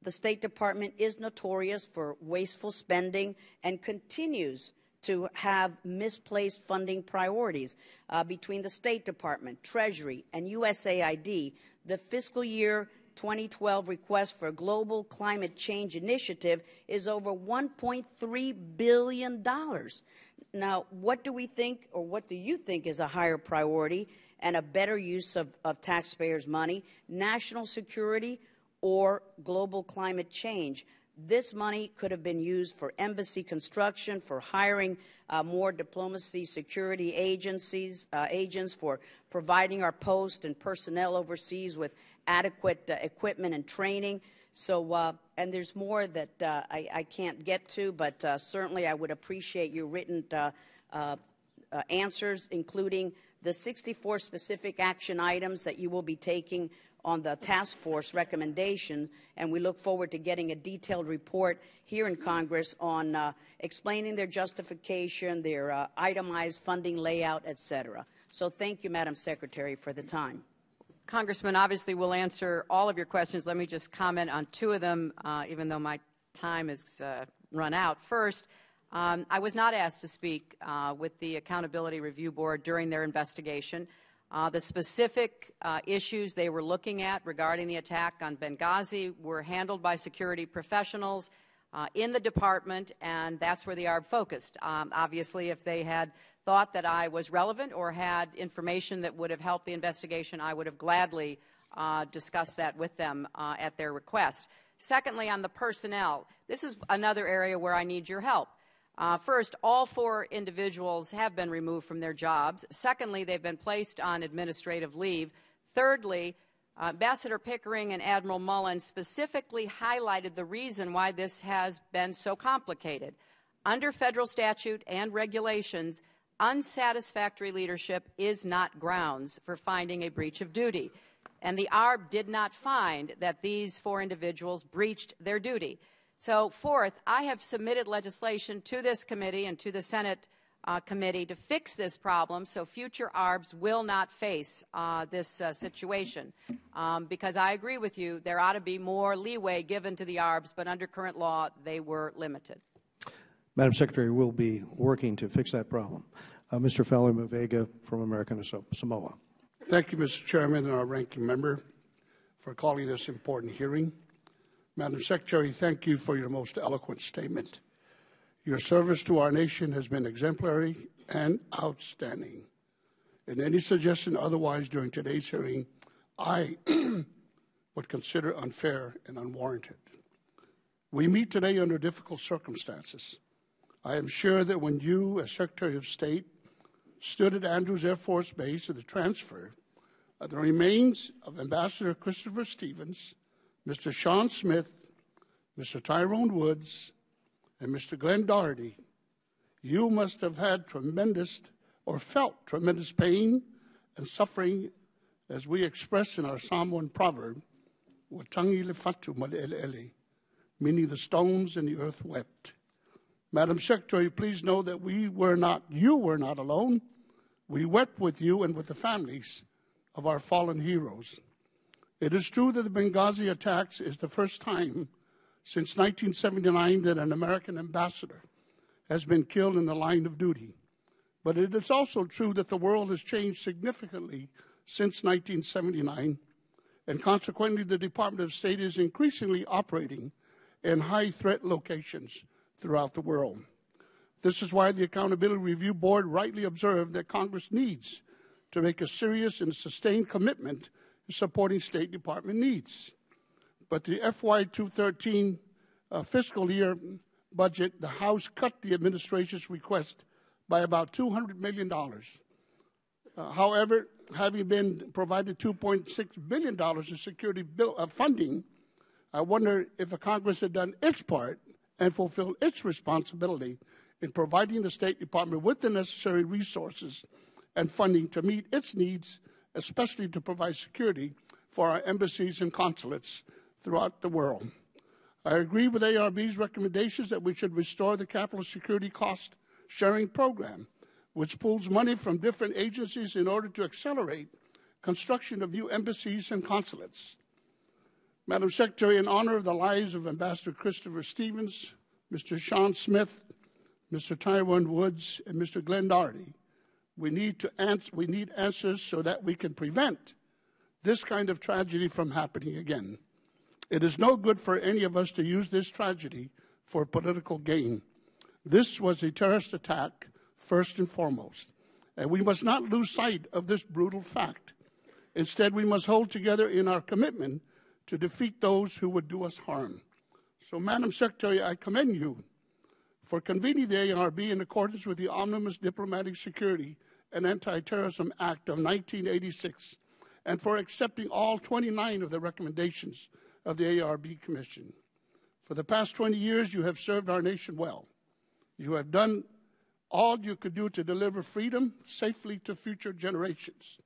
Speaker 4: the State Department is notorious for wasteful spending and continues to have misplaced funding priorities. Between the State Department, Treasury, and USAID, the fiscal year 2012 request for a global climate change initiative is over $1.3 billion. Now, what do we think, or what do you think is a higher priority and a better use of taxpayers' money, national security or global climate change? This money could have been used for embassy construction, for hiring more diplomacy security agents, for providing our post and personnel overseas with adequate equipment and training. So, and there's more that I can't get to, but certainly I would appreciate your written answers, including the 64 specific action items that you will be taking on the task force recommendation, and we look forward to getting a detailed report here in Congress on explaining their justification, their itemized funding layout, et cetera. So thank you, Madam Secretary, for the time.
Speaker 3: Congressman, obviously we'll answer all of your questions. Let me just comment on two of them, even though my time has run out. First, I was not asked to speak with the Accountability Review Board during their investigation. The specific issues they were looking at regarding the attack on Benghazi were handled by security professionals in the department, and that's where the ARB focused. Obviously, if they had thought that I was relevant or had information that would have helped the investigation, I would have gladly discussed that with them at their request. Secondly, on the personnel, this is another area where I need your help. First, all 4 individuals have been removed from their jobs. Secondly, they've been placed on administrative leave. Thirdly, Ambassador Pickering and Admiral Mullen specifically highlighted the reason why this has been so complicated. Under federal statute and regulations, unsatisfactory leadership is not grounds for finding a breach of duty. And the ARB did not find that these 4 individuals breached their duty. So, fourth, I have submitted legislation to this committee and to the Senate committee to fix this problem so future ARBs will not face this situation. Because I agree with you, there ought to be more leeway given to the ARBs, but under current law, they were limited.
Speaker 1: Madam Secretary, we'll be working to fix that problem. Mr. Fowler-Mavega from American Samoa.
Speaker 5: Thank you, Mr. Chairman and our ranking member, for calling this important hearing. Madam Secretary, thank you for your most eloquent statement. Your service to our nation has been exemplary and outstanding. And any suggestion otherwise during today's hearing, I would consider unfair and unwarranted. We meet today under difficult circumstances. I am sure that when you, as Secretary of State, stood at Andrews Air Force Base at the transfer of the remains of Ambassador Christopher Stevens, Mr. Sean Smith, Mr. Tyrone Woods, and Mr. Glenn Doherty, you must have had tremendous or felt tremendous pain and suffering, as we express in our Samoan proverb, "Watangi le fatu malelele," meaning the stones and the earth wept. Madam Secretary, please know that you were not alone. We wept with you and with the families of our fallen heroes. It is true that the Benghazi attacks is the first time since 1979 that an American ambassador has been killed in the line of duty. But it is also true that the world has changed significantly since 1979, and consequently the Department of State is increasingly operating in high-threat locations throughout the world. This is why the Accountability Review Board rightly observed that Congress needs to make a serious and sustained commitment to supporting State Department needs. But the FY 2013 fiscal year budget, the House cut the administration's request by about $200 million. However, having been provided $2.6 billion in security funding, I wonder if Congress had done its part and fulfilled its responsibility in providing the State Department with the necessary resources and funding to meet its needs, especially to provide security for our embassies and consulates throughout the world. I agree with ARB's recommendations that we should restore the Capital Security Cost Sharing Program, which pools money from different agencies in order to accelerate construction of new embassies and consulates. Madam Secretary, in honor of the lives of Ambassador Christopher Stevens, Mr. Sean Smith, Mr. Tyrone Woods, and Mr. Glenn Doherty, we need answers so that we can prevent this kind of tragedy from happening again. It is no good for any of us to use this tragedy for political gain. This was a terrorist attack, first and foremost, and we must not lose sight of this brutal fact. Instead, we must hold together in our commitment to defeat those who would do us harm. So, Madam Secretary, I commend you for convening the ARB in accordance with the Omnibus Diplomatic Security and Anti-Terrorism Act of 1986, and for accepting all 29 of the recommendations of the ARB Commission. For the past 20 years, you have served our nation well. You have done all you could do to deliver freedom safely to future generations.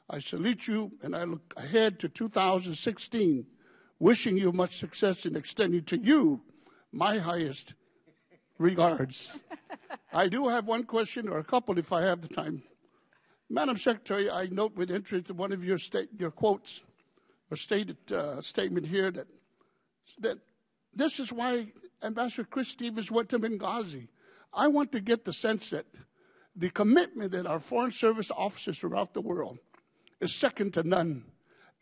Speaker 5: I salute you, and I look ahead to 2016, wishing you much success in extending to you my highest regards. I do have one question, or a couple if I have the time. Madam Secretary, I note with interest one of your quotes, or statement here that this is why Ambassador Chris Stevens went to Benghazi. I want to get the sense that the commitment that our Foreign Service officers throughout the world is second to none,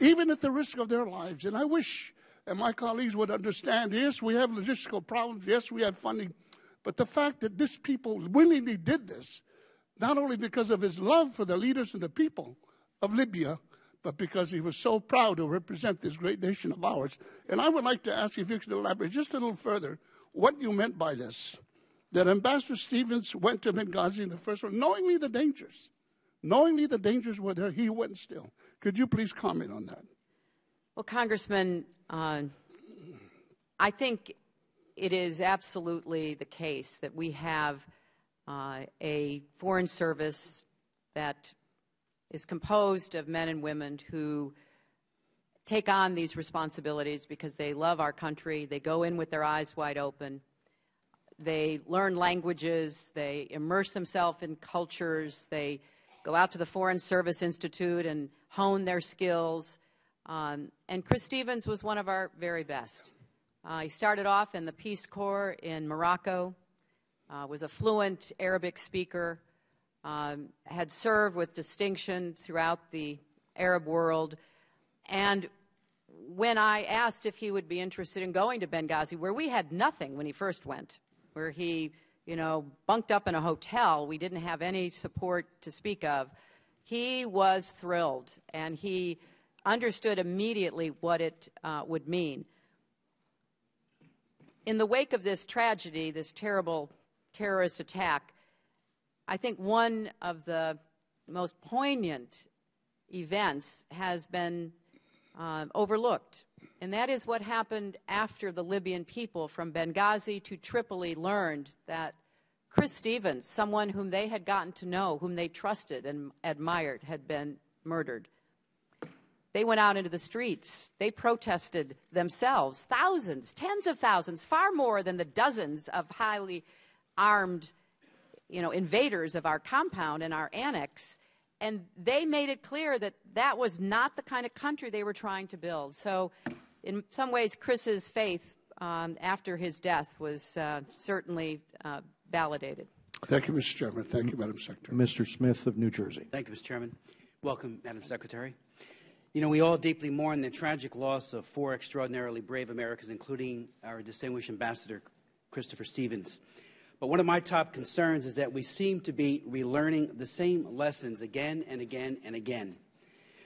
Speaker 5: even at the risk of their lives. And I wish and my colleagues would understand, yes, we have logistical problems, yes, we have funding, but the fact that this people willingly did this, not only because of his love for the leaders and the people of Libya, but because he was so proud to represent this great nation of ours. And I would like to ask you if you could elaborate just a little further what you meant by this, that Ambassador Stevens went to Benghazi in the first one, knowingly the dangers were there, he went still. Could you please comment on that?
Speaker 3: Well, Congressman, I think it is absolutely the case that we have a foreign service that is composed of men and women who take on these responsibilities because they love our country. They go in with their eyes wide open. They learn languages. They immerse themselves in cultures. They go out to the Foreign Service Institute and hone their skills. And Chris Stevens was one of our very best. He started off in the Peace Corps in Morocco, was a fluent Arabic speaker, had served with distinction throughout the Arab world. And when I asked if he would be interested in going to Benghazi, where we had nothing when he first went, where he, bunked up in a hotel, we didn't have any support to speak of, he was thrilled, and he understood immediately what it would mean. In the wake of this tragedy, this terrible terrorist attack, I think one of the most poignant events has been overlooked, and that is what happened after the Libyan people from Benghazi to Tripoli learned that Chris Stevens, someone whom they had gotten to know, whom they trusted and admired, had been murdered. They went out into the streets. They protested themselves, thousands, tens of thousands, far more than the dozens of highly armed, invaders of our compound and our annex. And they made it clear that that was not the kind of country they were trying to build. So in some ways, Chris's faith after his death was certainly validated.
Speaker 5: Thank you, Mr. Chairman. Thank you, Madam Secretary.
Speaker 1: Mr. Smith of New Jersey.
Speaker 6: Thank you, Mr. Chairman. Welcome, Madam Secretary. We all deeply mourn the tragic loss of 4 extraordinarily brave Americans, including our distinguished Ambassador Christopher Stevens. But one of my top concerns is that we seem to be relearning the same lessons again and again and again.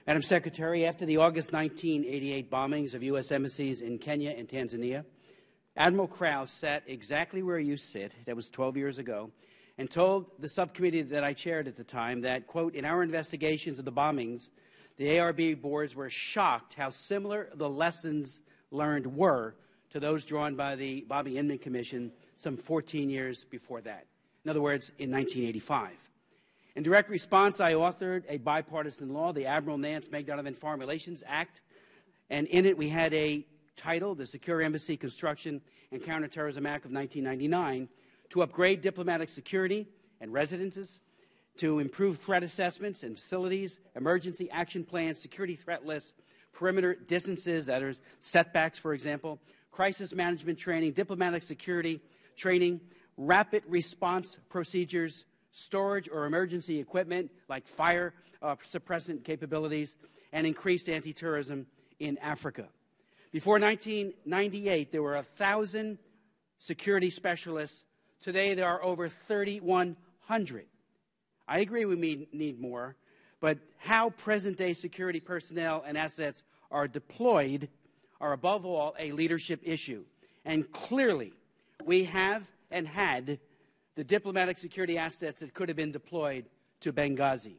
Speaker 6: Madam Secretary, after the August 1988 bombings of U.S. embassies in Kenya and Tanzania, Admiral Krause sat exactly where you sit, that was 12 years ago, and told the subcommittee that I chaired at the time that, quote, in our investigations of the bombings, the ARB boards were shocked how similar the lessons learned were to those drawn by the Bobby Inman Commission some 14 years before that. In other words, in 1985. In direct response, I authored a bipartisan law, the Admiral Nance Magdonovan Foreign Relations Act, and in it we had a title, the Secure Embassy Construction and Counterterrorism Act of 1999, to upgrade diplomatic security and residences, to improve threat assessments and facilities, emergency action plans, security threat lists, perimeter distances, that are setbacks, for example, crisis management training, diplomatic security training, rapid response procedures, storage or emergency equipment like fire suppressant capabilities, and increased anti-terrorism in Africa. Before 1998, there were 1,000 security specialists. Today, there are over 3,100. I agree we need more, but how present-day security personnel and assets are deployed are, above all, a leadership issue. And clearly, we have and had the diplomatic security assets that could have been deployed to Benghazi.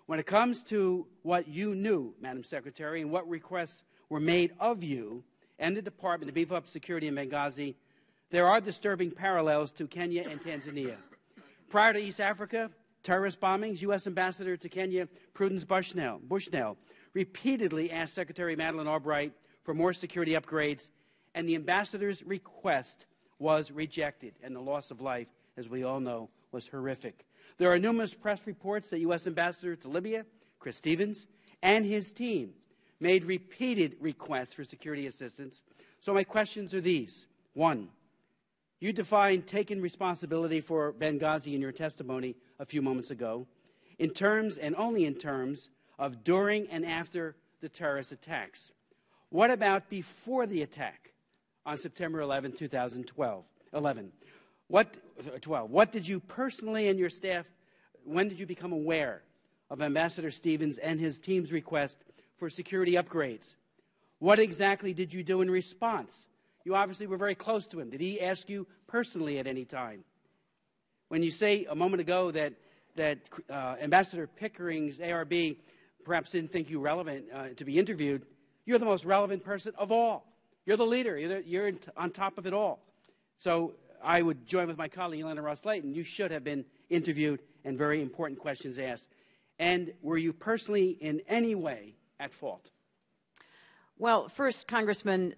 Speaker 6: When it comes to what you knew, Madam Secretary, and what requests were made of you and the Department to beef up security in Benghazi, there are disturbing parallels to Kenya and Tanzania. Prior to East Africa terrorist bombings, U.S. Ambassador to Kenya Prudence Bushnell repeatedly asked Secretary Madeleine Albright for more security upgrades, and the ambassador's request was rejected, and the loss of life, as we all know, was horrific. There are numerous press reports that U.S. Ambassador to Libya, Chris Stevens, and his team made repeated requests for security assistance. So my questions are these. 1, You defined taking responsibility for Benghazi in your testimony a few moments ago in terms, and only in terms, of during and after the terrorist attacks. What about before the attack on September 11, 2012? What did you personally and your staff, when did you become aware of Ambassador Stevens and his team's request for security upgrades? What exactly did you do in response? You obviously were very close to him. Did he ask you personally at any time? When you say a moment ago that Ambassador Pickering's ARB perhaps didn't think you relevant to be interviewed, you're the most relevant person of all. You're the leader. You're on top of it all. So I would join with my colleague, Elena Ross-Layton. You should have been interviewed and very important questions asked. And were you personally in any way at fault?
Speaker 3: Well, first, Congressman,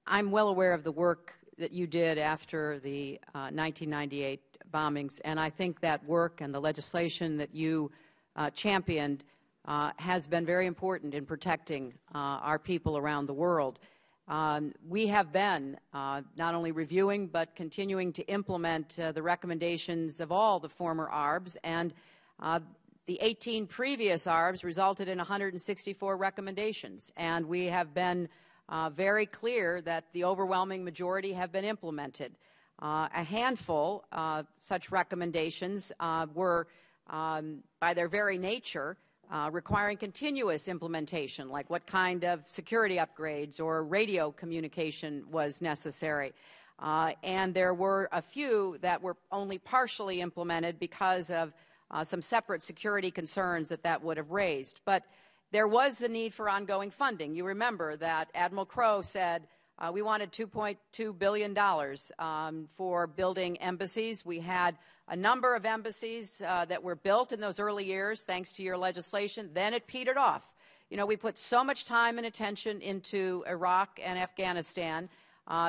Speaker 3: I'm well aware of the work that you did after the 1998 bombings, and I think that work and the legislation that you championed has been very important in protecting our people around the world. We have been not only reviewing but continuing to implement the recommendations of all the former ARBs, and the 18 previous ARBs resulted in 164 recommendations, and we have been very clear that the overwhelming majority have been implemented. A handful such recommendations were, by their very nature, requiring continuous implementation, like what kind of security upgrades or radio communication was necessary. And there were a few that were only partially implemented because of some separate security concerns that would have raised. But there was the need for ongoing funding. You remember that Admiral Crowe said we wanted $2.2 billion for building embassies. We had a number of embassies that were built in those early years, thanks to your legislation. Then it petered off. You know, we put so much time and attention into Iraq and Afghanistan,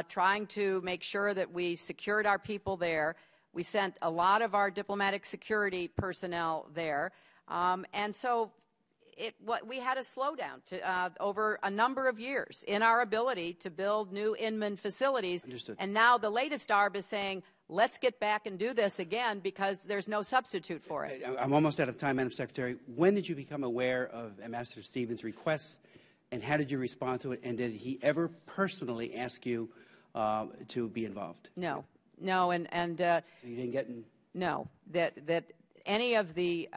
Speaker 3: trying to make sure that we secured our people there. We sent a lot of our diplomatic security personnel there. And so we had a slowdown over a number of years in our ability to build new Inman facilities.
Speaker 6: Understood.
Speaker 3: And now the latest ARB is saying, let's get back and do this again because there's no substitute for it.
Speaker 6: I'm almost out of time, Madam Secretary. When did you become aware of Ambassador Stevens' requests, and how did you respond to it? And did he ever personally ask you to be involved?
Speaker 3: No. No, and
Speaker 6: you didn't get
Speaker 3: no, that any of the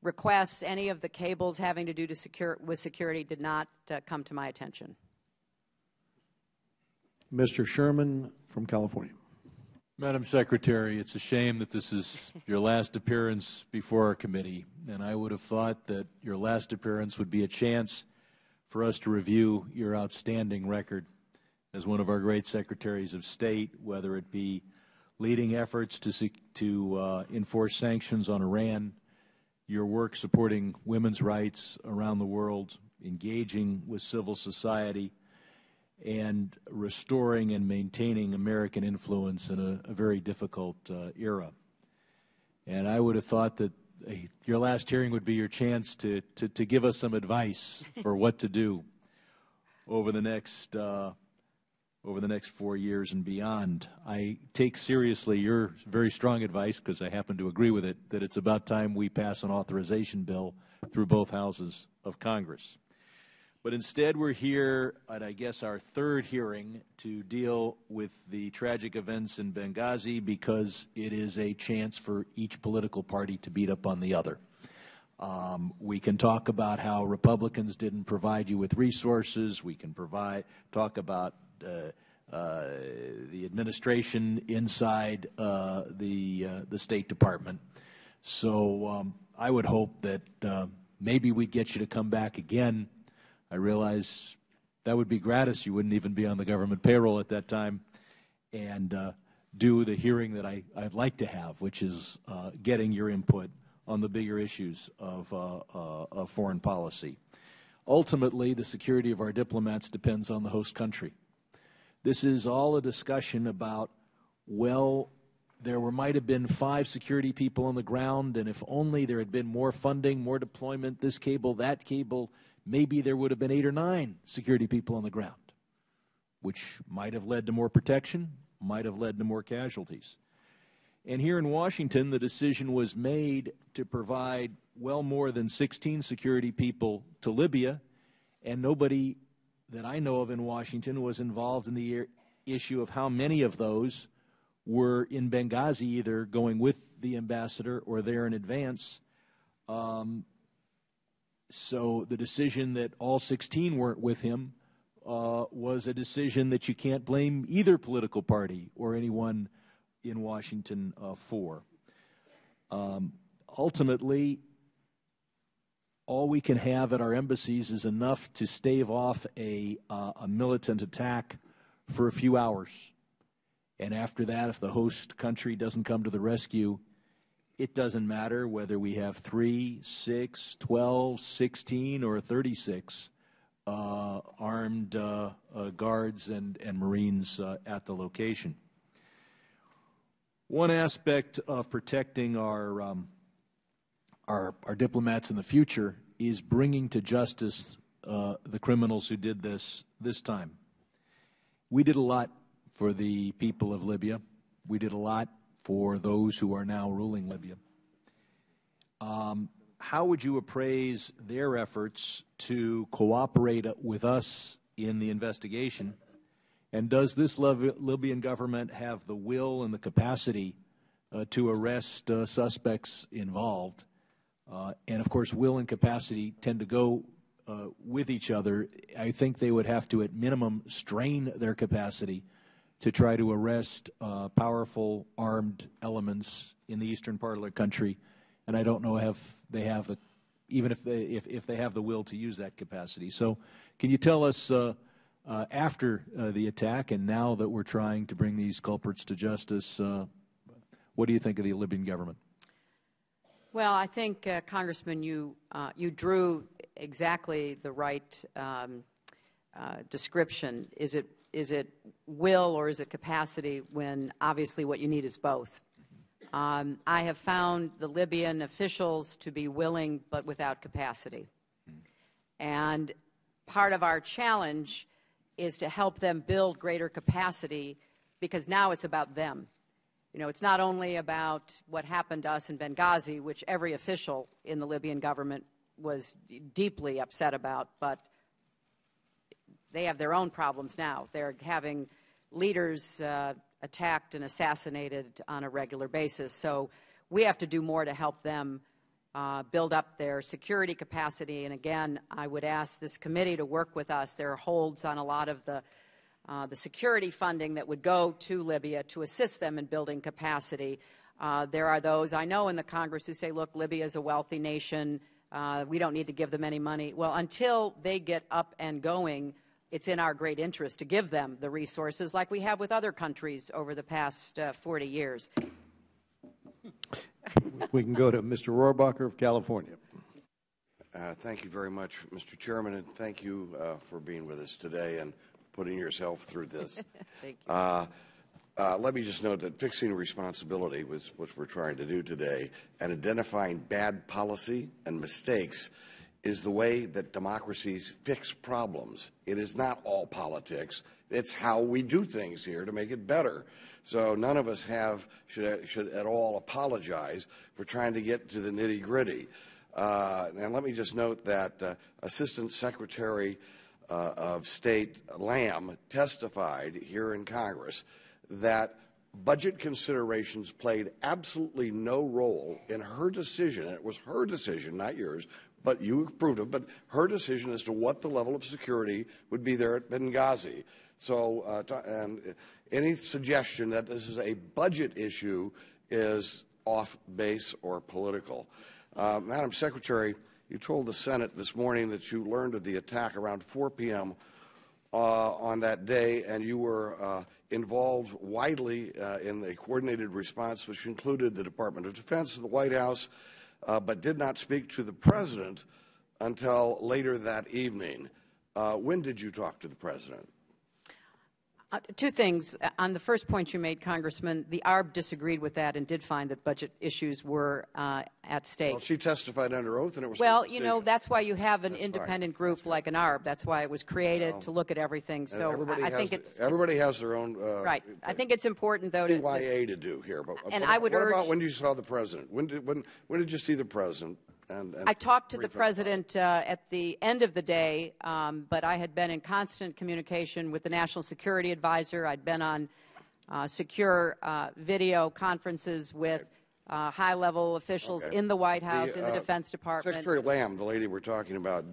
Speaker 3: requests, any of the cables having to do with security did not come to my attention.
Speaker 1: Mr. Sherman from California.
Speaker 7: Madam Secretary, it's a shame that this is your last appearance before our committee, and I would have thought that your last appearance would be a chance for us to review your outstanding record as one of our great secretaries of state, whether it be leading efforts to enforce sanctions on Iran, your work supporting women's rights around the world, engaging with civil society, and restoring and maintaining American influence in a very difficult era. And I would have thought that your last hearing would be your chance to give us some advice for what to do over the next 4 years and beyond. I take seriously your very strong advice, because I happen to agree with it, that it's about time we pass an authorization bill through both houses of Congress. But instead we're here at, I guess, our third hearing to deal with the tragic events in Benghazi, because it is a chance for each political party to beat up on the other. We can talk about how Republicans didn't provide you with resources. We can talk about the administration inside the State Department. So I would hope that maybe we'd get you to come back again. I realize that would be gratis. You wouldn't even be on the government payroll at that time, and do the hearing that I'd like to have, which is getting your input on the bigger issues of foreign policy. Ultimately, the security of our diplomats depends on the host country. This is all a discussion about, well, there might have been 5 security people on the ground, and if only there had been more funding, more deployment, this cable, that cable, maybe there would have been 8 or 9 security people on the ground, which might have led to more protection, might have led to more casualties. And here in Washington, the decision was made to provide well more than 16 security people to Libya, and nobody that I know of in Washington was involved in the issue of how many of those were in Benghazi, either going with the ambassador or there in advance. So the decision that all 16 weren't with him was a decision that you can't blame either political party or anyone in Washington for. Ultimately, all we can have at our embassies is enough to stave off a militant attack for a few hours. And after that, if the host country doesn't come to the rescue, it doesn't matter whether we have 3, 6, 12, 16, or 36 armed guards and Marines at the location. One aspect of protecting our diplomats in the future is bringing to justice the criminals who did this time. We did a lot for the people of Libya. We did a lot for those who are now ruling Libya. How would you appraise their efforts to cooperate with us in the investigation? And does this Libyan government have the will and the capacity to arrest suspects involved? And, of course, will and capacity tend to go with each other. I think they would have to, at minimum, strain their capacity to try to arrest powerful armed elements in the eastern part of the country. And I don't know if they have the, even if they have the will to use that capacity. So can you tell us after the attack and now that we're trying to bring these culprits to justice, what do you think of the Libyan government?
Speaker 3: Well, I think, Congressman, you drew exactly the right description. Is it will or is it capacity when obviously what you need is both? I have found the Libyan officials to be willing but without capacity. And part of our challenge is to help them build greater capacity because now it's about them. You know, it's not only about what happened to us in Benghazi, which every official in the Libyan government was deeply upset about, but they have their own problems now. They're having leaders attacked and assassinated on a regular basis. So we have to do more to help them build up their security capacity. And again, I would ask this committee to work with us. There are holds on a lot of the security funding that would go to Libya to assist them in building capacity. There are those I know in the Congress who say, look, Libya is a wealthy nation. We don't need to give them any money. Well, until they get up and going, it's in our great interest to give them the resources like we have with other countries over the past 40 years.
Speaker 1: We can go to Mr. Rohrabacher of California.
Speaker 8: Thank you very much, Mr. Chairman, and thank you for being with us today and putting yourself through this.
Speaker 3: Thank you.
Speaker 8: Let me just note that fixing responsibility was what we're trying to do today, and identifying bad policy and mistakes is the way that democracies fix problems. It is not all politics. It's how we do things here to make it better. So none of us should at all apologize for trying to get to the nitty-gritty. And let me just note that Assistant Secretary of State Lamb testified here in Congress that budget considerations played absolutely no role in her decision. It was her decision, not yours, but you approved of, but her decision as to what the level of security would be there at Benghazi. So and any suggestion that this is a budget issue is off base or political. Madam Secretary, you told the Senate this morning that you learned of the attack around 4 p.m. On that day, and you were involved widely in the coordinated response, which included the Department of Defense and the White House, but did not speak to the President until later that evening. When did you talk to the President?
Speaker 3: Two things. On the first point you made, Congressman, the ARB disagreed with that and did find that budget issues were at stake.
Speaker 8: Well, she testified under oath, and it was
Speaker 3: well,
Speaker 8: her
Speaker 3: you know, that's why you have an independent
Speaker 8: fine.
Speaker 3: group like an ARB. That's why it was created to look at everything. So I think
Speaker 8: everybody has their own
Speaker 3: right. I think it's important, though,
Speaker 8: CYA to do here. But
Speaker 3: and I would urge.
Speaker 8: What about when you saw the president? When did you see the president? And
Speaker 3: I talked to the president at the end of the day, but I had been in constant communication with the National Security Advisor. I'd been on secure video conferences with high-level officials in the White House, in the Defense Department.
Speaker 8: Secretary Lamb, the lady we're talking about,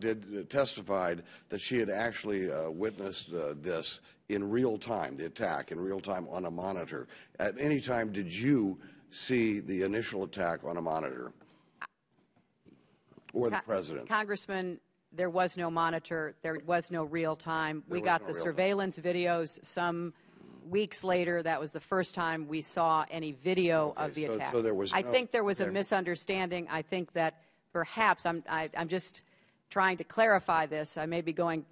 Speaker 8: testified that she had actually witnessed this in real time, the attack in real time on a monitor. At any time, did you see the initial attack on a monitor? Or the president?
Speaker 3: Congressman, there was no monitor. There was no real time. We got the surveillance videos some weeks later. That was the first time we saw any video of the attack.
Speaker 8: So there was
Speaker 3: I think there was a misunderstanding. I think that perhaps, I'm just trying to clarify this. I may be going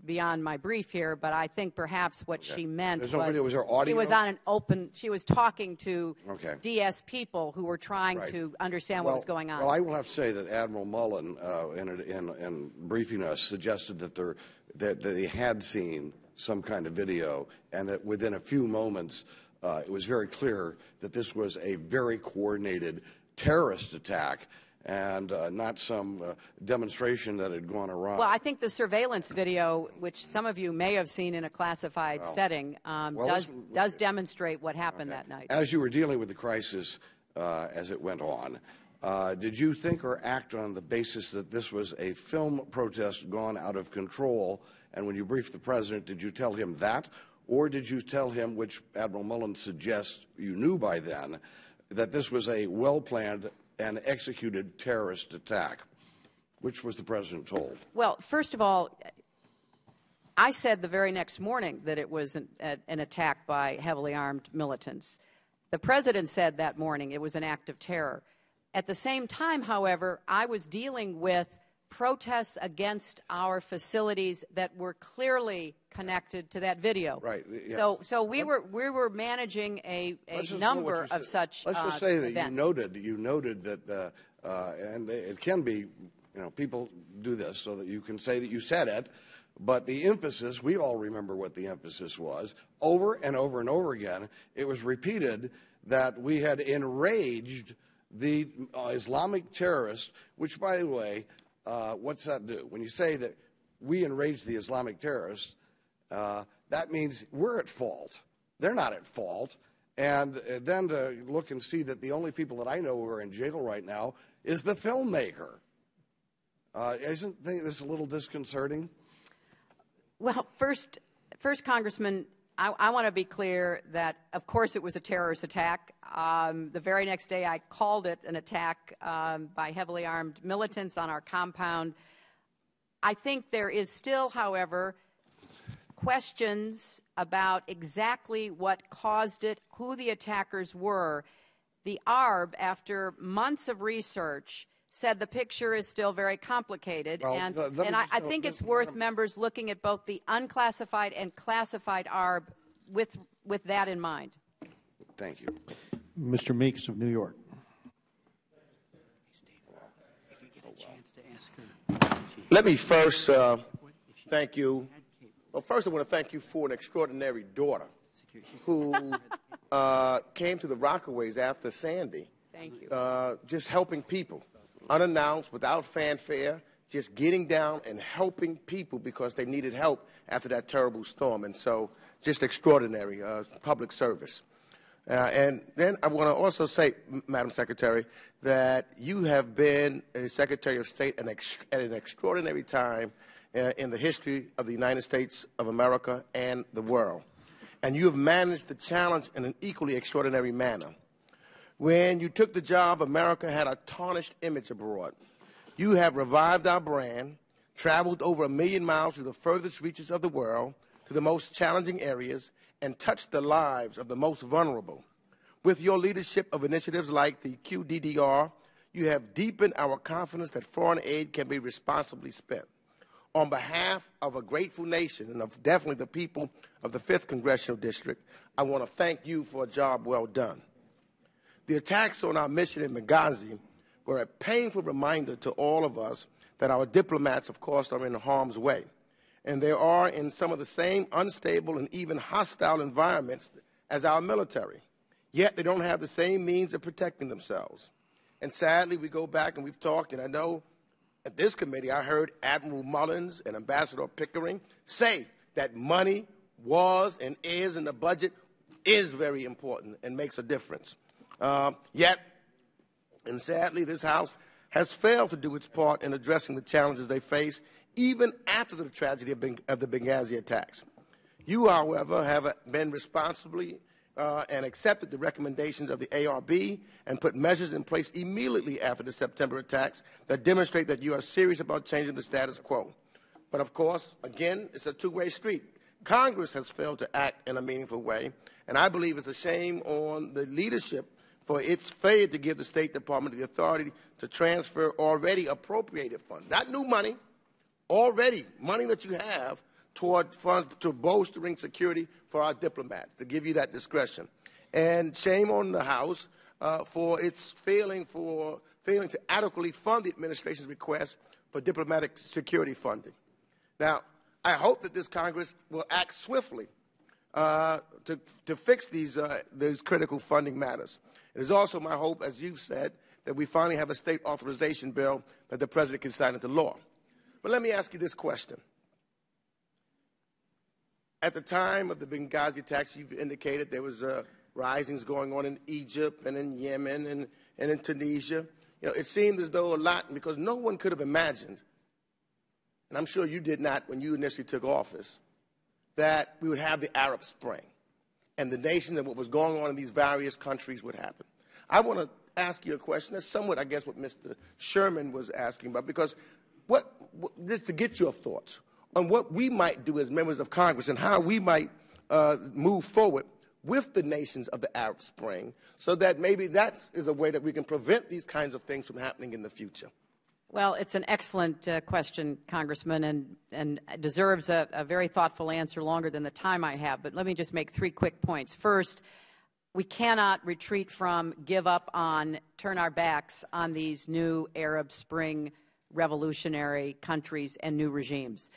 Speaker 3: beyond my brief here, but I think perhaps what she meant was,
Speaker 8: was there audio?
Speaker 3: she was on an open, she was talking to DS people who were trying to understand what was going on.
Speaker 8: Well, I will have to say that Admiral Mullen, in briefing us, suggested that they had seen some kind of video, and that within a few moments, it was very clear that this was a very coordinated terrorist attack, and not some demonstration that had gone awry.
Speaker 3: Well, I think the surveillance video, which some of you may have seen in a classified setting, does demonstrate what happened that night.
Speaker 8: As you were dealing with the crisis as it went on, did you think or act on the basis that this was a film protest gone out of control? And when you briefed the president, did you tell him that? Or did you tell him, which Admiral Mullen suggests you knew by then, that this was a well-planned and executed terrorist attack? Which was the president told?
Speaker 3: Well, first of all, I said the very next morning that it was an attack by heavily armed militants. The president said that morning it was an act of terror. At the same time, however, I was dealing with protests against our facilities that were clearly connected to that video.
Speaker 8: Right. Yeah.
Speaker 3: So we were managing a number of such
Speaker 8: Let's just say that
Speaker 3: events.
Speaker 8: you noted that, and it can be, you know, people do this so that you can say that you said it, but the emphasis, we all remember what the emphasis was, over and over and over again. It was repeated that we had enraged the Islamic terrorists, which, by the way, what's that do? When you say that we enraged the Islamic terrorists, that means we're at fault. They're not at fault. And then to look and see that the only people that I know who are in jail right now is the filmmaker. Isn't this a little disconcerting?
Speaker 3: Well, first, Congressman, I want to be clear that, of course, it was a terrorist attack. The very next day, I called it an attack by heavily armed militants on our compound. I think there is still, however, questions about exactly what caused it, who the attackers were. The ARB, after months of research, said the picture is still very complicated, and I think it's worth members looking at both the unclassified and classified ARB with that in mind.
Speaker 8: Thank you.
Speaker 1: Mr. Meeks of New York.
Speaker 9: Let me first thank you. Well, first I want to thank you for an extraordinary daughter who came to the Rockaways after Sandy.
Speaker 3: Thank you.
Speaker 9: Just helping people, unannounced, without fanfare, just getting down and helping people because they needed help after that terrible storm. And so just extraordinary public service. And then I want to also say, Madam Secretary, that you have been a Secretary of State at an extraordinary time in the history of the United States of America and the world. And you have managed the challenge in an equally extraordinary manner. When you took the job, America had a tarnished image abroad. You have revived our brand, traveled over 1 million miles to the furthest reaches of the world, to the most challenging areas, and touched the lives of the most vulnerable. With your leadership of initiatives like the QDDR, you have deepened our confidence that foreign aid can be responsibly spent. on behalf of a grateful nation and of definitely the people of the 5th Congressional District, I want to thank you for a job well done. The attacks on our mission in Benghazi were a painful reminder to all of us that our diplomats, of course, are in harm's way, and they are in some of the same unstable and even hostile environments as our military. Yet they don't have the same means of protecting themselves. And sadly, we go back and we've talked, and I know at this committee I heard Admiral Mullins and Ambassador Pickering say that money was and is in the budget is very important and makes a difference. Yet, and sadly, this House has failed to do its part in addressing the challenges they face even after the tragedy of the Benghazi attacks. You, however, have been responsibly and accepted the recommendations of the ARB and put measures in place immediately after the September attacks that demonstrate that you are serious about changing the status quo. But of course, again, it's a two-way street. Congress has failed to act in a meaningful way, and I believe it's a shame on the leadership for its failure to give the State Department the authority to transfer already appropriated funds, not new money, already money that you have toward funds to bolstering security for our diplomats, to give you that discretion. And shame on the House for its failing to adequately fund the administration's request for diplomatic security funding. Now, I hope that this Congress will act swiftly to fix these critical funding matters. It is also my hope, as you've said, that we finally have a state authorization bill that the President can sign into law. But let me ask you this question. At the time of the Benghazi attacks, you've indicated there was risings going on in Egypt and in Yemen and in Tunisia. You know, it seemed as though a lot, because no one could have imagined, and I'm sure you did not when you initially took office, that we would have the Arab Spring and the nation and what was going on in these various countries would happen. I want to ask you a question that's somewhat, I guess, what Mr. Sherman was asking about, because just to get your thoughts on what we might do as members of Congress and how we might move forward with the nations of the Arab Spring so that maybe that is a way that we can prevent these kinds of things from happening in the future.
Speaker 3: Well, it's an excellent question, Congressman, and deserves a very thoughtful answer longer than the time I have. But let me just make 3 quick points. First, we cannot retreat from, give up on, turn our backs on these new Arab Spring revolutionary countries and new regimes.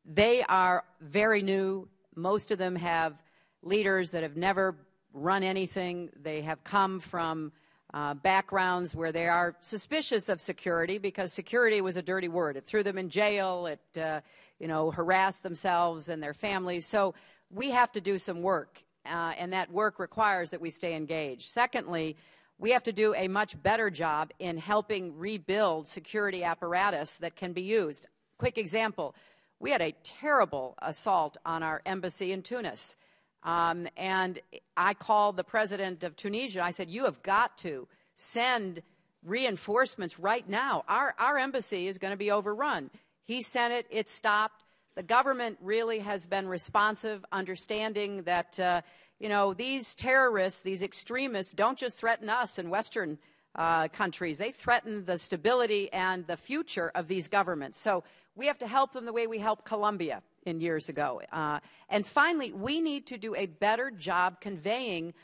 Speaker 3: They are very new. Most of them have leaders that have never run anything. They have come from backgrounds where they are suspicious of security because security was a dirty word. It threw them in jail. It, harassed themselves and their families. So we have to do some work, and that work requires that we stay engaged. Secondly, we have to do a much better job in helping rebuild security apparatus that can be used. Quick example, we had a terrible assault on our embassy in Tunis. And I called the president of Tunisia. I said, you have got to send reinforcements right now. Our embassy is going to be overrun. He sent it. It stopped. The government really has been responsive, understanding that, these terrorists, these extremists, don't just threaten us in Western countries. They threaten the stability and the future of these governments. So we have to help them the way we helped Colombia in years ago. And finally, we need to do a better job conveying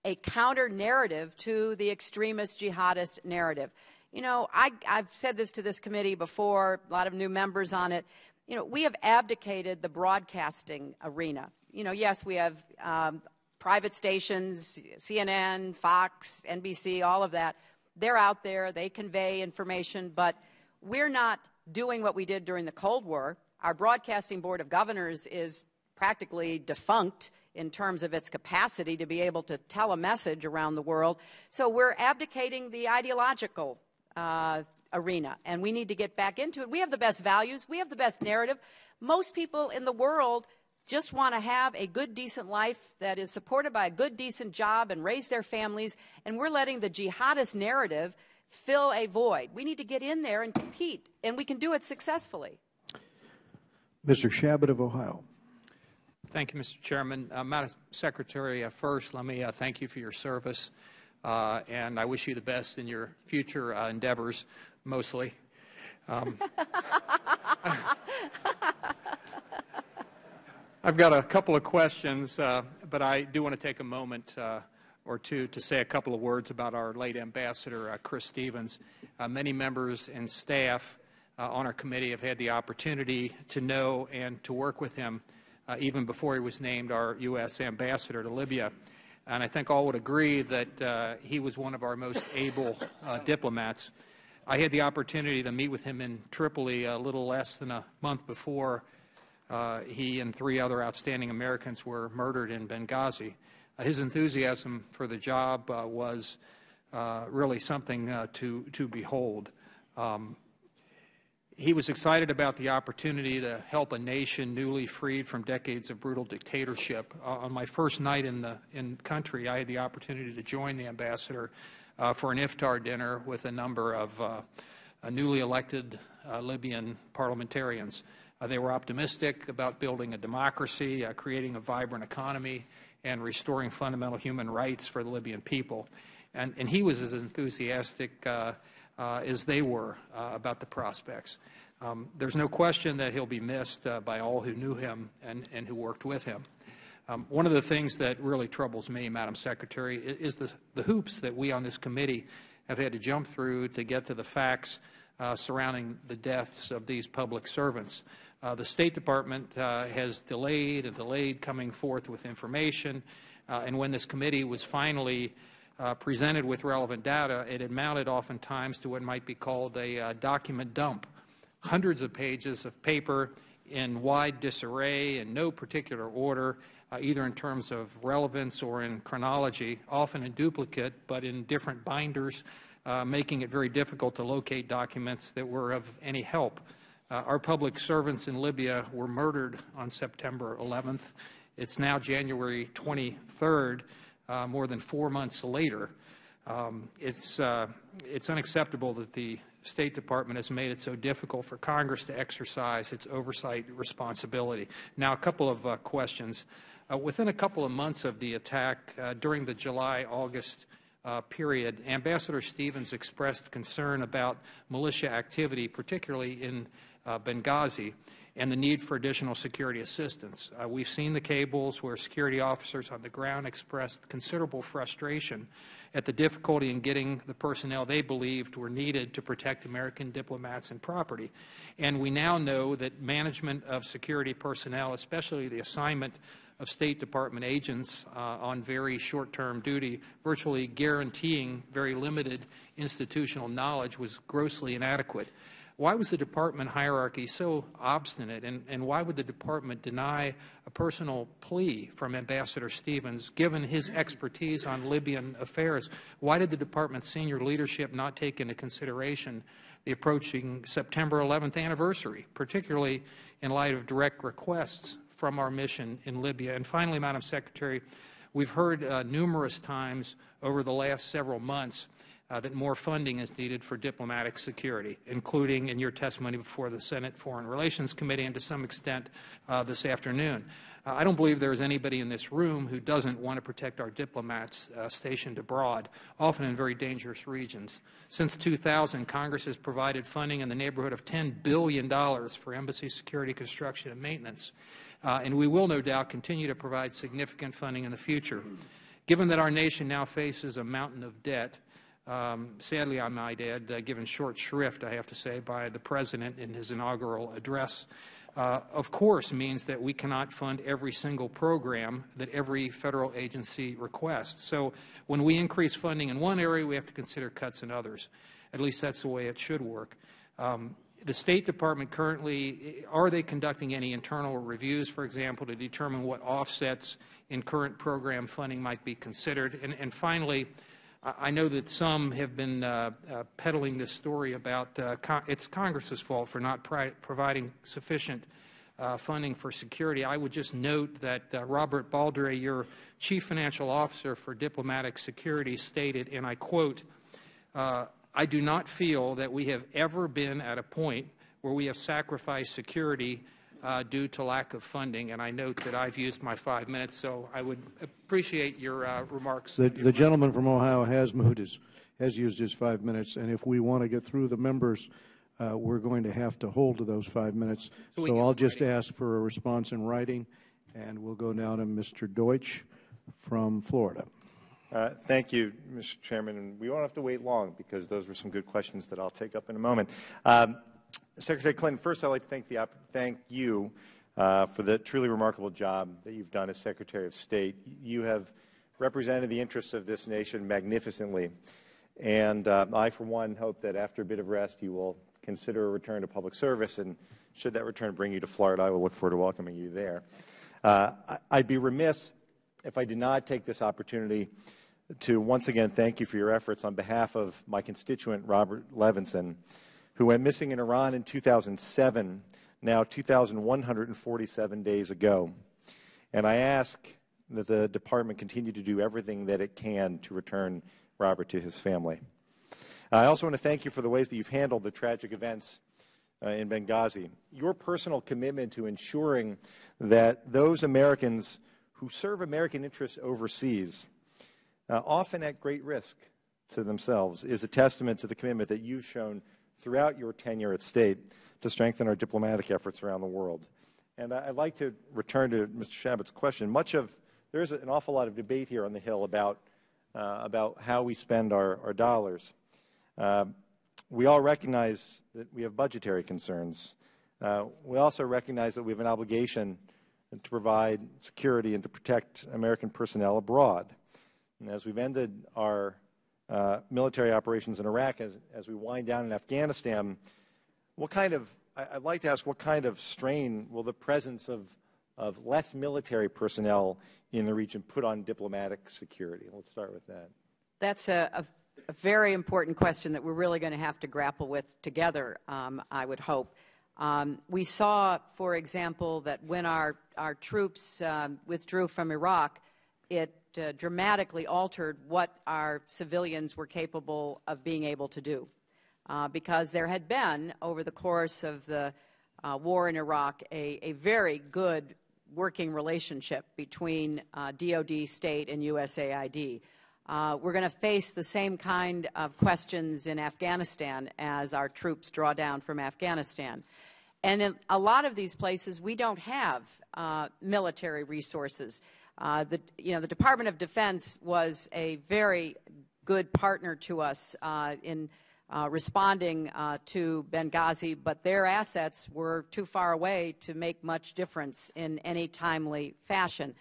Speaker 3: a counter-narrative to the extremist jihadist narrative. I've said this to this committee before, a lot of new members on it. We have abdicated the broadcasting arena. Yes, we have private stations, CNN, Fox, NBC, all of that. They're out there. They convey information, but we're not doing what we did during the Cold War. Our Broadcasting Board of Governors is practically defunct in terms of its capacity to be able to tell a message around the world. So we're abdicating the ideological arena, and we need to get back into it. We have the best values. We have the best narrative. Most people in the world just want to have a good, decent life that is supported by a good, decent job and raise their families, and we're letting the jihadist narrative fill a void. We need to get in there and compete, and we can do it successfully.
Speaker 1: Mr. Shabbat of Ohio.
Speaker 10: Thank you, Mr. Chairman. Madam Secretary, first, let me thank you for your service, and I wish you the best in your future endeavors, mostly. I've got a couple of questions, but I do want to take a moment or two to say a couple of words about our late Ambassador, Chris Stevens. Many members and staff on our committee have had the opportunity to know and to work with him even before he was named our U.S. Ambassador to Libya. And I think all would agree that he was one of our most able diplomats. I had the opportunity to meet with him in Tripoli a little less than a month before he and 3 other outstanding Americans were murdered in Benghazi. His enthusiasm for the job was really something to behold. He was excited about the opportunity to help a nation newly freed from decades of brutal dictatorship. On my first night in country, I had the opportunity to join the ambassador for an iftar dinner with a number of newly elected Libyan parliamentarians. They were optimistic about building a democracy, creating a vibrant economy, and restoring fundamental human rights for the Libyan people. And he was as enthusiastic as they were about the prospects. There's no question that he'll be missed by all who knew him and who worked with him. One of the things that really troubles me, Madam Secretary, is the hoops that we on this committee have had to jump through to get to the facts surrounding the deaths of these public servants. The State Department has delayed and delayed coming forth with information, and when this committee was finally presented with relevant data, it amounted oftentimes to what might be called a document dump. Hundreds of pages of paper in wide disarray in no particular order, either in terms of relevance or in chronology, often in duplicate, but in different binders, making it very difficult to locate documents that were of any help. Our public servants in Libya were murdered on September 11th. It's now January 23rd, more than 4 months later. It's unacceptable that the State Department has made it so difficult for Congress to exercise its oversight responsibility. Now, a couple of questions. Within a couple of months of the attack, during the July-August period, Ambassador Stevens expressed concern about militia activity, particularly in Benghazi, and the need for additional security assistance. We've seen the cables where security officers on the ground expressed considerable frustration at the difficulty in getting the personnel they believed were needed to protect American diplomats and property. And we now know that management of security personnel, especially the assignment of State Department agents on very short-term duty, virtually guaranteeing very limited institutional knowledge, was grossly inadequate. Why was the department hierarchy so obstinate, and why would the department deny a personal plea from Ambassador Stevens, given his expertise on Libyan affairs? Why did the department's senior leadership not take into consideration the approaching September 11th anniversary, particularly in light of direct requests from our mission in Libya? And finally, Madam Secretary, we've heard numerous times over the last several months that more funding is needed for diplomatic security, including in your testimony before the Senate Foreign Relations Committee and to some extent this afternoon. I don't believe there is anybody in this room who doesn't want to protect our diplomats stationed abroad, often in very dangerous regions. Since 2000, Congress has provided funding in the neighborhood of $10 billion for embassy security, construction, and maintenance. And we will no doubt continue to provide significant funding in the future. Given that our nation now faces a mountain of debt, sadly, I might add, given short shrift, I have to say, by the President in his inaugural address, of course means that we cannot fund every single program that every federal agency requests. So when we increase funding in one area, we have to consider cuts in others. At least that's the way it should work. The State Department currently, are they conducting any internal reviews, for example, to determine what offsets in current program funding might be considered? And finally, I know that some have been peddling this story about it's Congress's fault for not providing sufficient funding for security. I would just note that Robert Baldry, your Chief Financial Officer for Diplomatic Security, stated, and I quote, "I do not feel that we have ever been at a point where we have sacrificed security due to lack of funding." And I note that I've used my 5 minutes, so I would appreciate your remarks.
Speaker 1: The gentleman from Ohio has used his 5 minutes, and if we want to get through the members we're going to have to hold to those 5 minutes. So I'll just ask for a response in writing, and we'll go now to Mr. Deutsch from Florida.
Speaker 11: Thank you, Mr. Chairman. And we won't have to wait long because those were some good questions that I'll take up in a moment. Secretary Clinton, first I'd like to thank you for the truly remarkable job that you've done as Secretary of State. You have represented the interests of this nation magnificently. And I, for one, hope that after a bit of rest you will consider a return to public service. And should that return bring you to Florida, I will look forward to welcoming you there. I'd be remiss if I did not take this opportunity to once again thank you for your efforts on behalf of my constituent, Robert Levinson, who went missing in Iran in 2007, now 2,147 days ago. And I ask that the Department continue to do everything that it can to return Robert to his family. I also want to thank you for the ways that you've handled the tragic events in Benghazi. Your personal commitment to ensuring that those Americans who serve American interests overseas, often at great risk to themselves, is a testament to the commitment that you've shown throughout your tenure at State to strengthen our diplomatic efforts around the world. And I'd like to return to Mr. Shabbat's question. There's an awful lot of debate here on the Hill about how we spend our dollars. We all recognize that we have budgetary concerns. We also recognize that we have an obligation to provide security and to protect American personnel abroad. And as we've ended our military operations in Iraq, as we wind down in Afghanistan, I'd like to ask what kind of strain will the presence of less military personnel in the region put on diplomatic security? Let's start with that.
Speaker 3: That's a very important question that we're really going to have to grapple with together, I would hope. We saw, for example, that when our troops withdrew from Iraq, it dramatically altered what our civilians were capable of being able to do. Because there had been, over the course of the war in Iraq, a very good working relationship between DoD, State, and USAID. We're going to face the same kind of questions in Afghanistan as our troops draw down from Afghanistan. And in a lot of these places, we don't have military resources. The Department of Defense was a very good partner to us in responding to Benghazi, but their assets were too far away to make much difference in any timely fashion.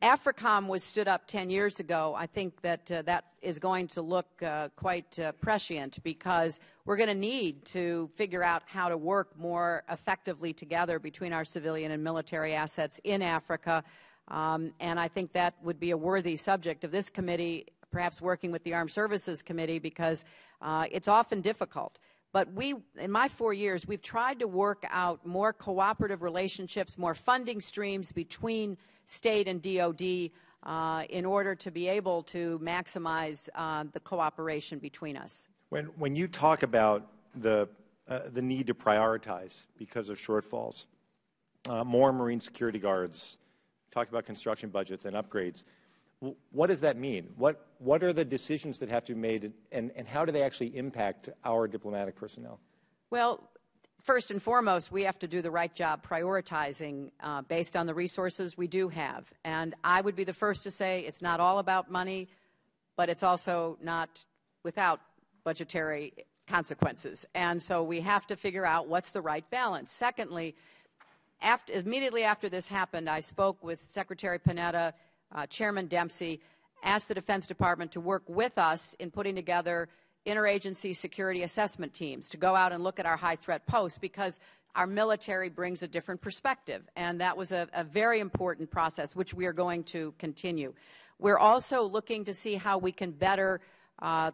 Speaker 3: AFRICOM was stood up 10 years ago. I think that that is going to look quite prescient because we're going to need to figure out how to work more effectively together between our civilian and military assets in Africa. And I think that would be a worthy subject of this committee, perhaps working with the Armed Services Committee, because it's often difficult. But in my 4 years, we've tried to work out more cooperative relationships, more funding streams between State and DoD in order to be able to maximize the cooperation between us.
Speaker 11: When you talk about the need to prioritize because of shortfalls, more Marine security guards, talk about construction budgets and upgrades, what does that mean? What are the decisions that have to be made, and how do they actually impact our diplomatic personnel?
Speaker 3: Well, first and foremost, we have to do the right job prioritizing based on the resources we do have. And I would be the first to say it's not all about money, but it's also not without budgetary consequences. And so we have to figure out what's the right balance. Secondly, immediately after this happened, I spoke with Secretary Panetta, Chairman Dempsey, asked the Defense Department to work with us in putting together interagency security assessment teams to go out and look at our high-threat posts because our military brings a different perspective. And that was a very important process, which we are going to continue. We're also looking to see how we can better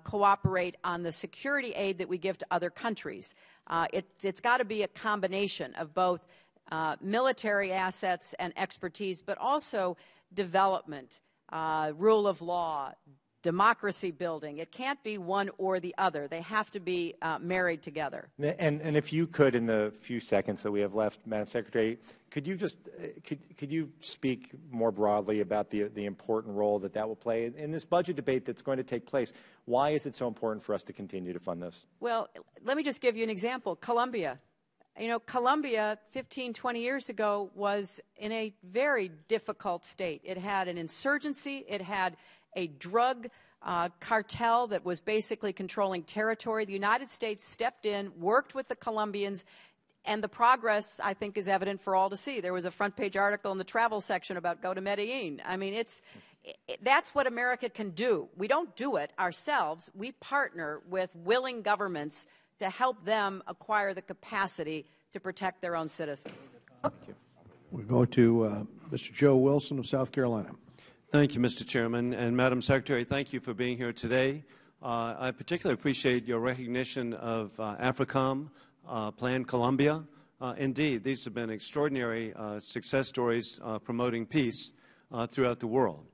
Speaker 3: cooperate on the security aid that we give to other countries. It's got to be a combination of both military assets and expertise, but also development, rule of law, democracy building. It can't be one or the other. They have to be married together.
Speaker 11: And if you could, in the few seconds that we have left, Madam Secretary, could you just could you speak more broadly about the important role that will play in this budget debate that's going to take place? Why is it so important for us to continue to fund this?
Speaker 3: Well, let me just give you an example. Colombia. You know, Colombia 15, 20 years ago was in a very difficult state. It had an insurgency. It had a drug cartel that was basically controlling territory. The United States stepped in, worked with the Colombians, and the progress, I think, is evident for all to see. There was a front-page article in the travel section about go to Medellin. I mean, that's what America can do. We don't do it ourselves. We partner with willing governments to help them acquire the capacity to protect their own citizens.
Speaker 11: Thank you.
Speaker 1: We go to Mr. Joe Wilson of South Carolina.
Speaker 12: Thank you, Mr. Chairman. And Madam Secretary, thank you for being here today. I particularly appreciate your recognition of AFRICOM, Plan Colombia. Indeed, these have been extraordinary success stories promoting peace throughout the world.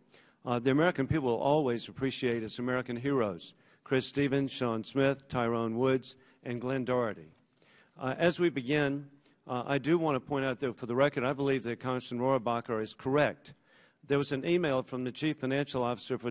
Speaker 12: The American people will always appreciate its American heroes, Chris Stevens, Sean Smith, Tyrone Woods, and Glenn Doherty. As we begin, I do want to point out that, for the record, I believe that Congressman Rohrabacher is correct. There was an email from the Chief Financial Officer for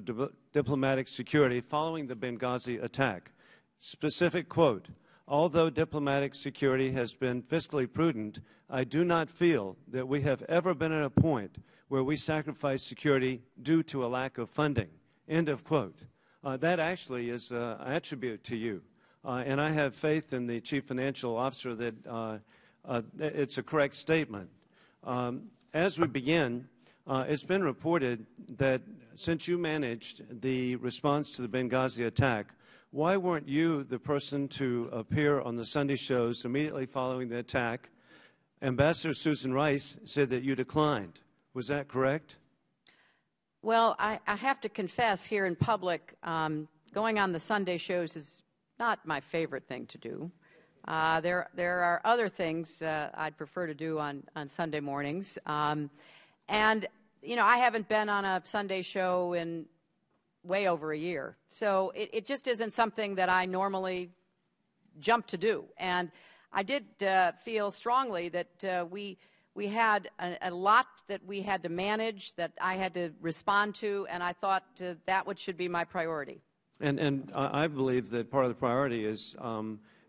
Speaker 12: Diplomatic Security following the Benghazi attack. Specific quote, "Although diplomatic security has been fiscally prudent, I do not feel that we have ever been at a point where we sacrifice security due to a lack of funding." End of quote. That actually is an attribute to you. And I have faith in the Chief Financial Officer that it's a correct statement. As we begin, it's been reported that since you managed the response to the Benghazi attack, why weren't you the person to appear on the Sunday shows immediately following the attack? Ambassador Susan Rice said that you declined. Was that correct?
Speaker 3: Well, I have to confess here in public, going on the Sunday shows is not my favorite thing to do. There are other things I'd prefer to do on Sunday mornings. And, you know, I haven't been on a Sunday show in way over a year. So it just isn't something that I normally jump to do. And I did feel strongly that we had a lot that we had to manage, that I had to respond to, and I thought that should be my priority.
Speaker 12: And I believe that part of the priority is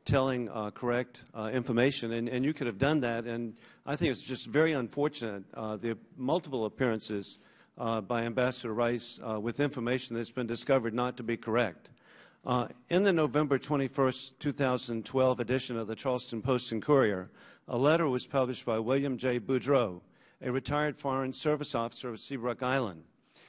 Speaker 12: telling correct information, and you could have done that. And I think it's just very unfortunate, the multiple appearances by Ambassador Rice with information that's been discovered not to be correct. In the November 21st, 2012 edition of the Charleston Post and Courier, a letter was published by William J. Boudreau, a retired Foreign Service officer of Seabrook Island.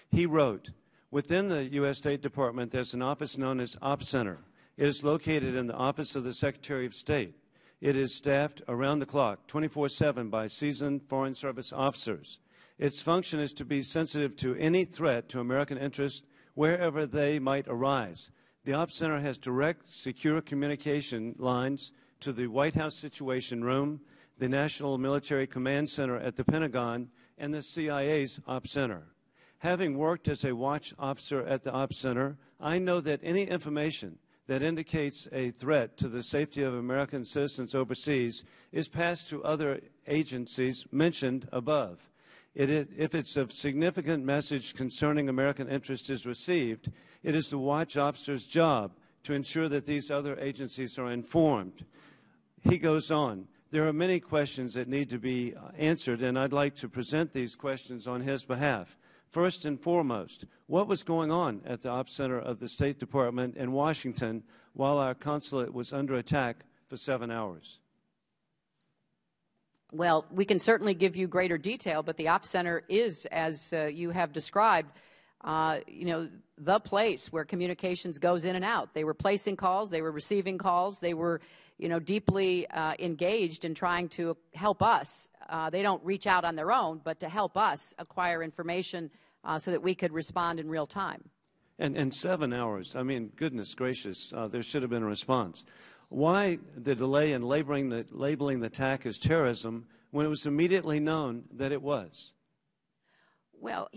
Speaker 12: He wrote, "Within the U.S. State Department, there's an office known as Ops Center. It is located in the Office of the Secretary of State. It is staffed around the clock, 24/7, by seasoned Foreign Service officers. Its function is to be sensitive to any threat to American interests wherever they might arise. The Ops Center has direct, secure communication lines to the White House Situation Room, the National Military Command Center at the Pentagon, and the CIA's Ops Center. Having worked as a watch officer at the Ops Center, I know that any information that indicates a threat to the safety of American citizens overseas is passed to other agencies mentioned above. If it's a significant message concerning American interest is received, it is the watch officer's job to ensure that these other agencies are informed." He goes on, "There are many questions that need to be answered, and I'd like to present these questions on his behalf. First and foremost, what was going on at the Ops Center of the State Department in Washington while our consulate was under attack for 7 hours?"
Speaker 3: Well, we can certainly give you greater detail, but the Ops Center is, as you have described, the place where communications goes in and out. They were placing calls, they were receiving calls, they were, deeply engaged in trying to help us. They don't reach out on their own, but to help us acquire information so that we could respond in real time.
Speaker 12: And 7 hours, I mean, goodness gracious, there should have been a response. Why the delay in labeling the attack as terrorism when it was immediately known that it was?
Speaker 3: Well,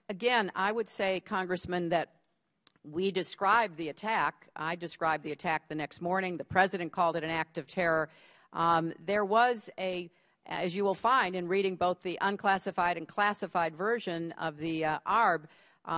Speaker 3: again, I would say, Congressman, that We described the attack. I described the attack the next morning. The President called it an act of terror. There was as you will find in reading both the unclassified and classified version of the ARB,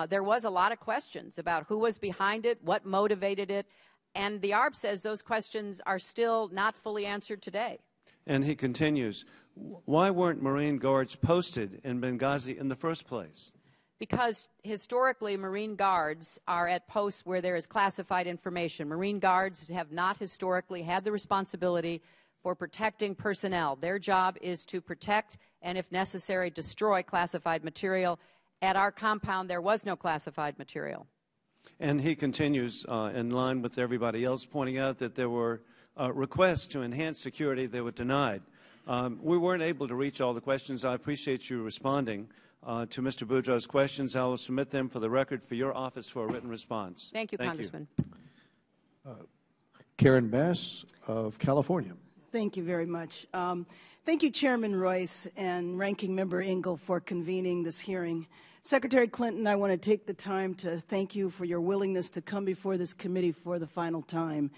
Speaker 3: there was a lot of questions about who was behind it, what motivated it, and the ARB says those questions are still not fully answered today.
Speaker 12: And he continues, why weren't Marine Guards posted in Benghazi in the first place?
Speaker 3: Because historically, Marine Guards are at posts where there is classified information. Marine Guards have not historically had the responsibility for protecting personnel. Their job is to protect and, if necessary, destroy classified material. At our compound, there was no classified material.
Speaker 12: And he continues, in line with everybody else, pointing out that there were requests to enhance security that were denied. We weren't able to reach all the questions. I appreciate you responding to Mr. Boudreaux's questions. I will submit them for the record for your office for a written response.
Speaker 3: Thank you, Congressman.
Speaker 1: Karen Bass of California.
Speaker 13: Thank you very much. Thank you, Chairman Royce and Ranking Member Engel, for convening this hearing. Secretary Clinton, I want to take the time to thank you for your willingness to come before this committee for the final time.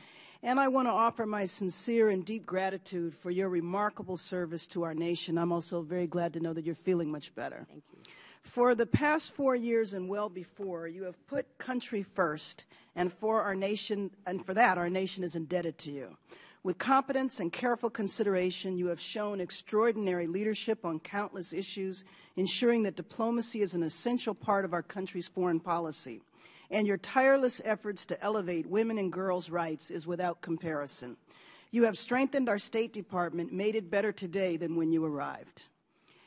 Speaker 13: And I want to offer my sincere and deep gratitude for your remarkable service to our nation. I'm also very glad to know that you're feeling much better.
Speaker 3: Thank you.
Speaker 13: For the past 4 years and well before, you have put country first, and for that, our nation is indebted to you. With competence and careful consideration, you have shown extraordinary leadership on countless issues, ensuring that diplomacy is an essential part of our country's foreign policy. And your tireless efforts to elevate women and girls' rights is without comparison. You have strengthened our State Department, made it better today than when you arrived.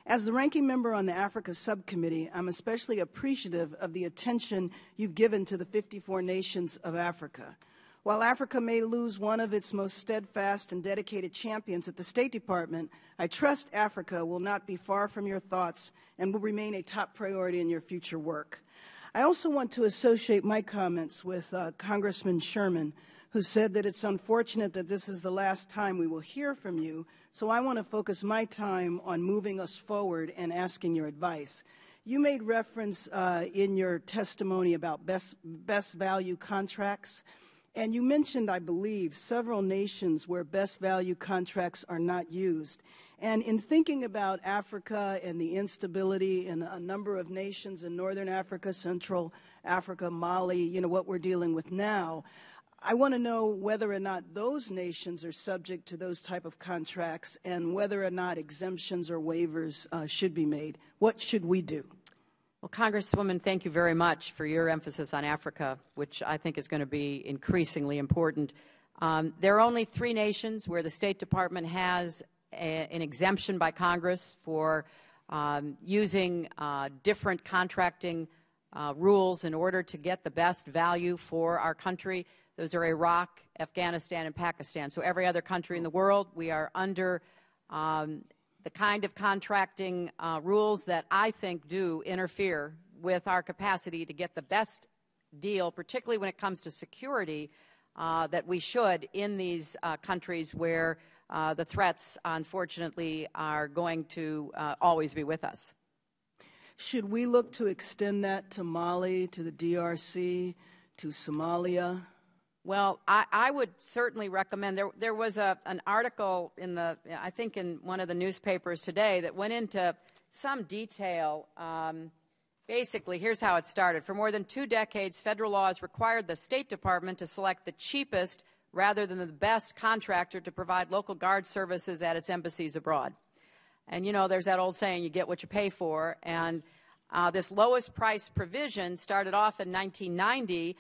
Speaker 13: As the ranking member on the Africa Subcommittee, I'm especially appreciative of the attention you've given to the 54 nations of Africa. While Africa may lose one of its most steadfast and dedicated champions at the State Department, I trust Africa will not be far from your thoughts and will remain a top priority in your future work. I also want to associate my comments with Congressman Sherman, who said that it's unfortunate that this is the last time we will hear from you, so I want to focus my time on moving us forward and asking your advice. You made reference in your testimony about best value contracts. And you mentioned, I believe, several nations where best value contracts are not used. And in thinking about Africa and the instability in a number of nations in Northern Africa, Central Africa, Mali, what we're dealing with now, I want to know whether or not those nations are subject to those type of contracts and whether or not exemptions or waivers should be made. What should we do?
Speaker 3: Well, Congresswoman, thank you very much for your emphasis on Africa, which I think is going to be increasingly important. There are only 3 nations where the State Department has an exemption by Congress for using different contracting rules in order to get the best value for our country. Those are Iraq, Afghanistan, and Pakistan. So every other country in the world, we are under the kind of contracting rules that I think do interfere with our capacity to get the best deal, particularly when it comes to security, that we should in these countries where the threats, unfortunately, are going to always be with us.
Speaker 13: Should we look to extend that to Mali, to the DRC, to Somalia?
Speaker 3: Well, I would certainly recommend, there was an article I think in one of the newspapers today that went into some detail. Basically, here's how it started. For more than 2 decades, federal laws required the State Department to select the cheapest rather than the best contractor to provide local guard services at its embassies abroad. And, there's that old saying, you get what you pay for. And this lowest price provision started off in 1990,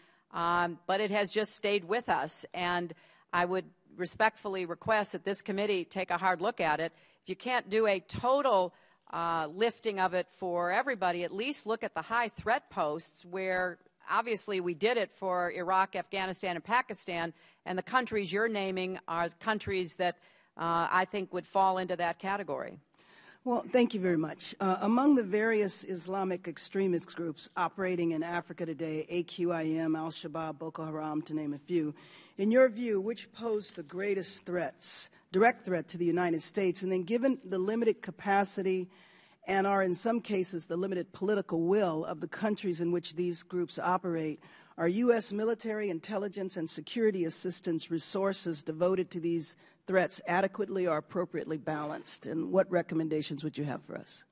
Speaker 3: but it has just stayed with us, and I would respectfully request that this committee take a hard look at it. If you can't do a total lifting of it for everybody, at least look at the high threat posts where obviously we did it for Iraq, Afghanistan, and Pakistan, and the countries you're naming are countries that I think would fall into that category.
Speaker 13: Well, thank you very much. Among the various Islamic extremist groups operating in Africa today, AQIM, Al-Shabaab, Boko Haram, to name a few, in your view, which pose the greatest direct threat to the United States? And then given the limited capacity and are in some cases the limited political will of the countries in which these groups operate, Are U.S. military intelligence and security assistance resources devoted to these threats adequately or appropriately balanced? And what recommendations would you have for us?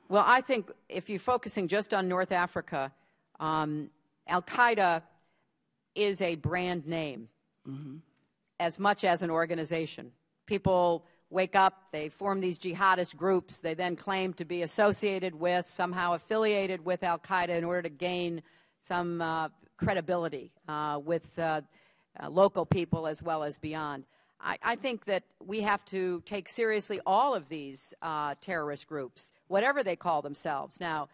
Speaker 3: Well, I think if you're focusing just on North Africa, Al-Qaeda is a brand name as much as an organization. People wake up, they form these jihadist groups, they then claim to be associated with, somehow affiliated with Al-Qaeda in order to gain some credibility with local people as well as beyond. I think that we have to take seriously all of these terrorist groups, whatever they call themselves. Now,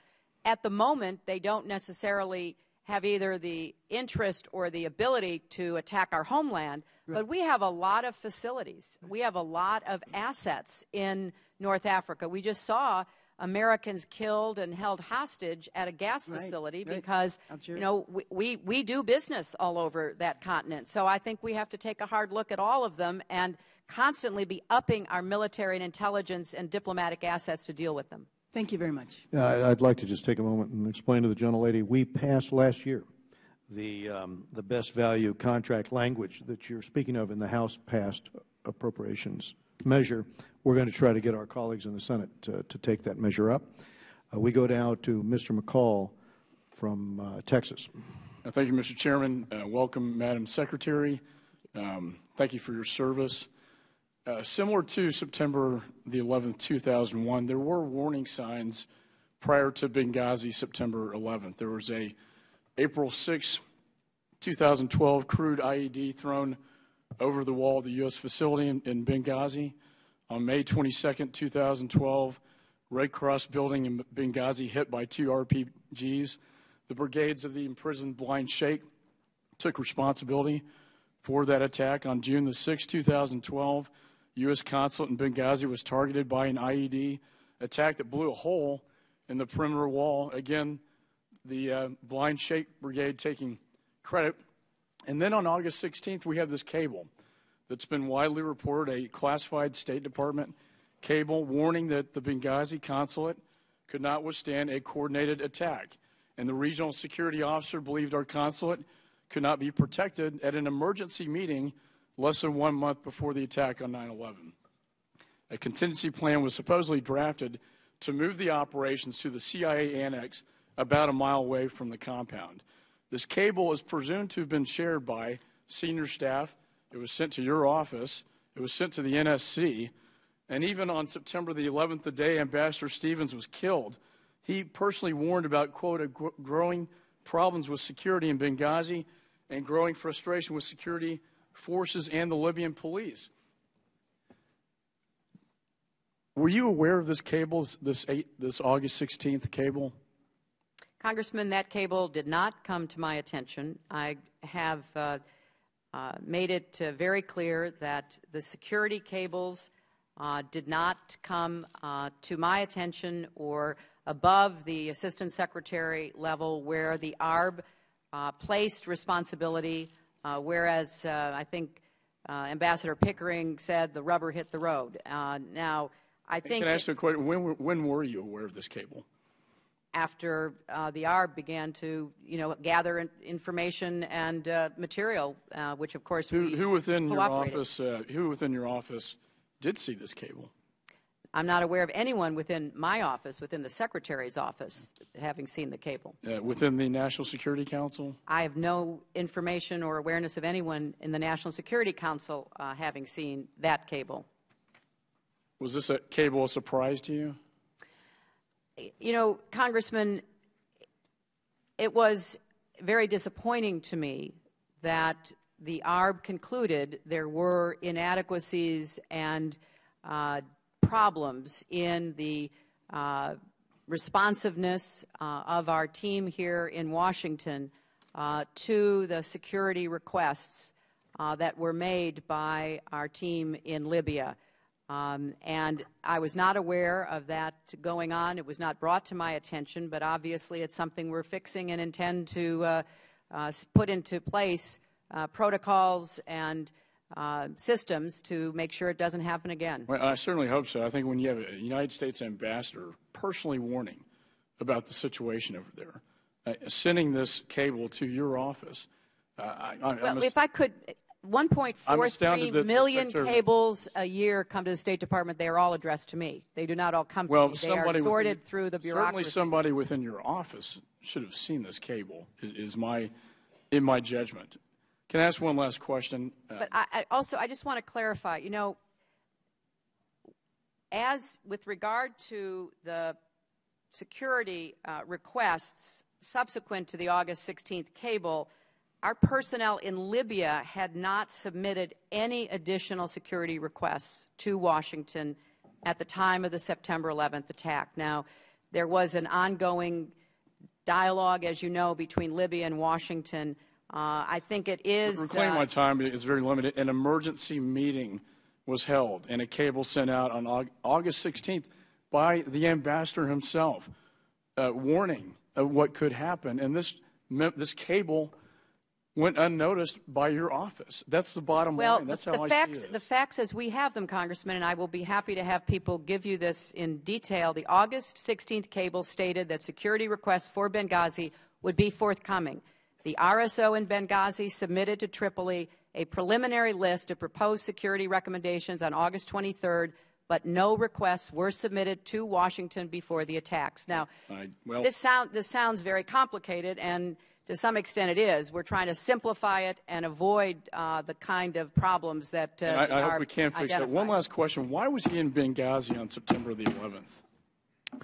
Speaker 3: at the moment, they don't necessarily have either the interest or the ability to attack our homeland, but we have a lot of facilities. We have a lot of assets in North Africa. We just saw Americans killed and held hostage at a gas facility because, you know, we do business all over that continent. So I think we have to take a hard look at all of them and constantly be upping our military and intelligence and diplomatic assets to deal with them.
Speaker 13: Thank you very much.
Speaker 1: I'd like to just take a moment and explain to the gentlelady, we passed last year the best value contract language that you're speaking of in the House passed appropriations measure. We're going to try to get our colleagues in the Senate to take that measure up. We go down to Mr. McCall from Texas.
Speaker 14: Thank you, Mr. Chairman. Welcome, Madam Secretary. Thank you for your service. Similar to September the 11th, 2001, there were warning signs prior to Benghazi, September 11th. There was a April 6, 2012 crude IED thrown over the wall of the U.S. facility in Benghazi. On May 22, 2012, Red Cross building in Benghazi hit by 2 RPGs. The brigades of the imprisoned Blind Sheikh took responsibility for that attack. On June the 6th, 2012, U.S. consulate in Benghazi was targeted by an IED attack that blew a hole in the perimeter wall. Again, the Blind Sheikh Brigade taking credit. And then on August 16th, we have this cable that's been widely reported, a classified State Department cable warning that the Benghazi consulate could not withstand a coordinated attack. And the regional security officer believed our consulate could not be protected at an emergency meeting less than 1 month before the attack on 9/11. A contingency plan was supposedly drafted to move the operations to the CIA annex about a mile away from the compound. This cable is presumed to have been shared by senior staff. It was sent to your office. It was sent to the NSC. And even on September the 11th, the day Ambassador Stevens was killed, he personally warned about, quote, growing problems with security in Benghazi and growing frustration with security forces and the Libyan police. Were you aware of this cable, this August 16th cable?
Speaker 3: Congressman, that cable did not come to my attention. I have made it very clear that the security cables did not come to my attention or above the Assistant Secretary level where the ARB placed responsibility, whereas I think Ambassador Pickering said the rubber hit the road. Now, I think...
Speaker 14: Can I ask you a question? When were you aware of this cable?
Speaker 3: After the ARB began to, gather information and material, which of course
Speaker 14: who within your office did see this cable?
Speaker 3: I'm not aware of anyone within my office, within the Secretary's office, having seen the cable.
Speaker 14: Within the National Security Council?
Speaker 3: I have no information or awareness of anyone in the National Security Council having seen that cable.
Speaker 14: Was this cable a surprise to you?
Speaker 3: Congressman, it was very disappointing to me that the ARB concluded there were inadequacies and problems in the responsiveness of our team here in Washington to the security requests that were made by our team in Libya. And I was not aware of that going on. It was not brought to my attention, but obviously it's something we're fixing and intend to put into place protocols and systems to make sure it doesn't happen again.
Speaker 14: Well, I certainly hope so. I think when you have a United States ambassador personally warning about the situation over there, sending this cable to your office.
Speaker 3: If I could, 1.43 million cables a year come to the State Department. They are all addressed to me. They do not all come to me. They are sorted through the bureaucracy.
Speaker 14: Certainly somebody within your office should have seen this cable, in my judgment. Can I ask one last question?
Speaker 3: But I just want to clarify, you know, as with regard to the security requests subsequent to the August 16th cable, our personnel in Libya had not submitted any additional security requests to Washington at the time of the September 11th attack. Now, there was an ongoing dialogue, as you know, between Libya and Washington. I think it is...
Speaker 14: Reclaim my time is very limited. An emergency meeting was held and a cable sent out on August 16th by the ambassador himself, warning of what could happen. And this cable went unnoticed by your office. That's the bottom line. That's how I see it.
Speaker 3: The facts as we have them, Congressman, and I will be happy to have people give you this in detail. The August 16th cable stated that security requests for Benghazi would be forthcoming. The RSO in Benghazi submitted to Tripoli a preliminary list of proposed security recommendations on August 23rd, but no requests were submitted to Washington before the attacks. Now, this sounds very complicated, and to some extent it is. We're trying to simplify it and avoid the kind of problems that
Speaker 14: I hope we can fix that. One last question. Why was he in Benghazi on September the 11th?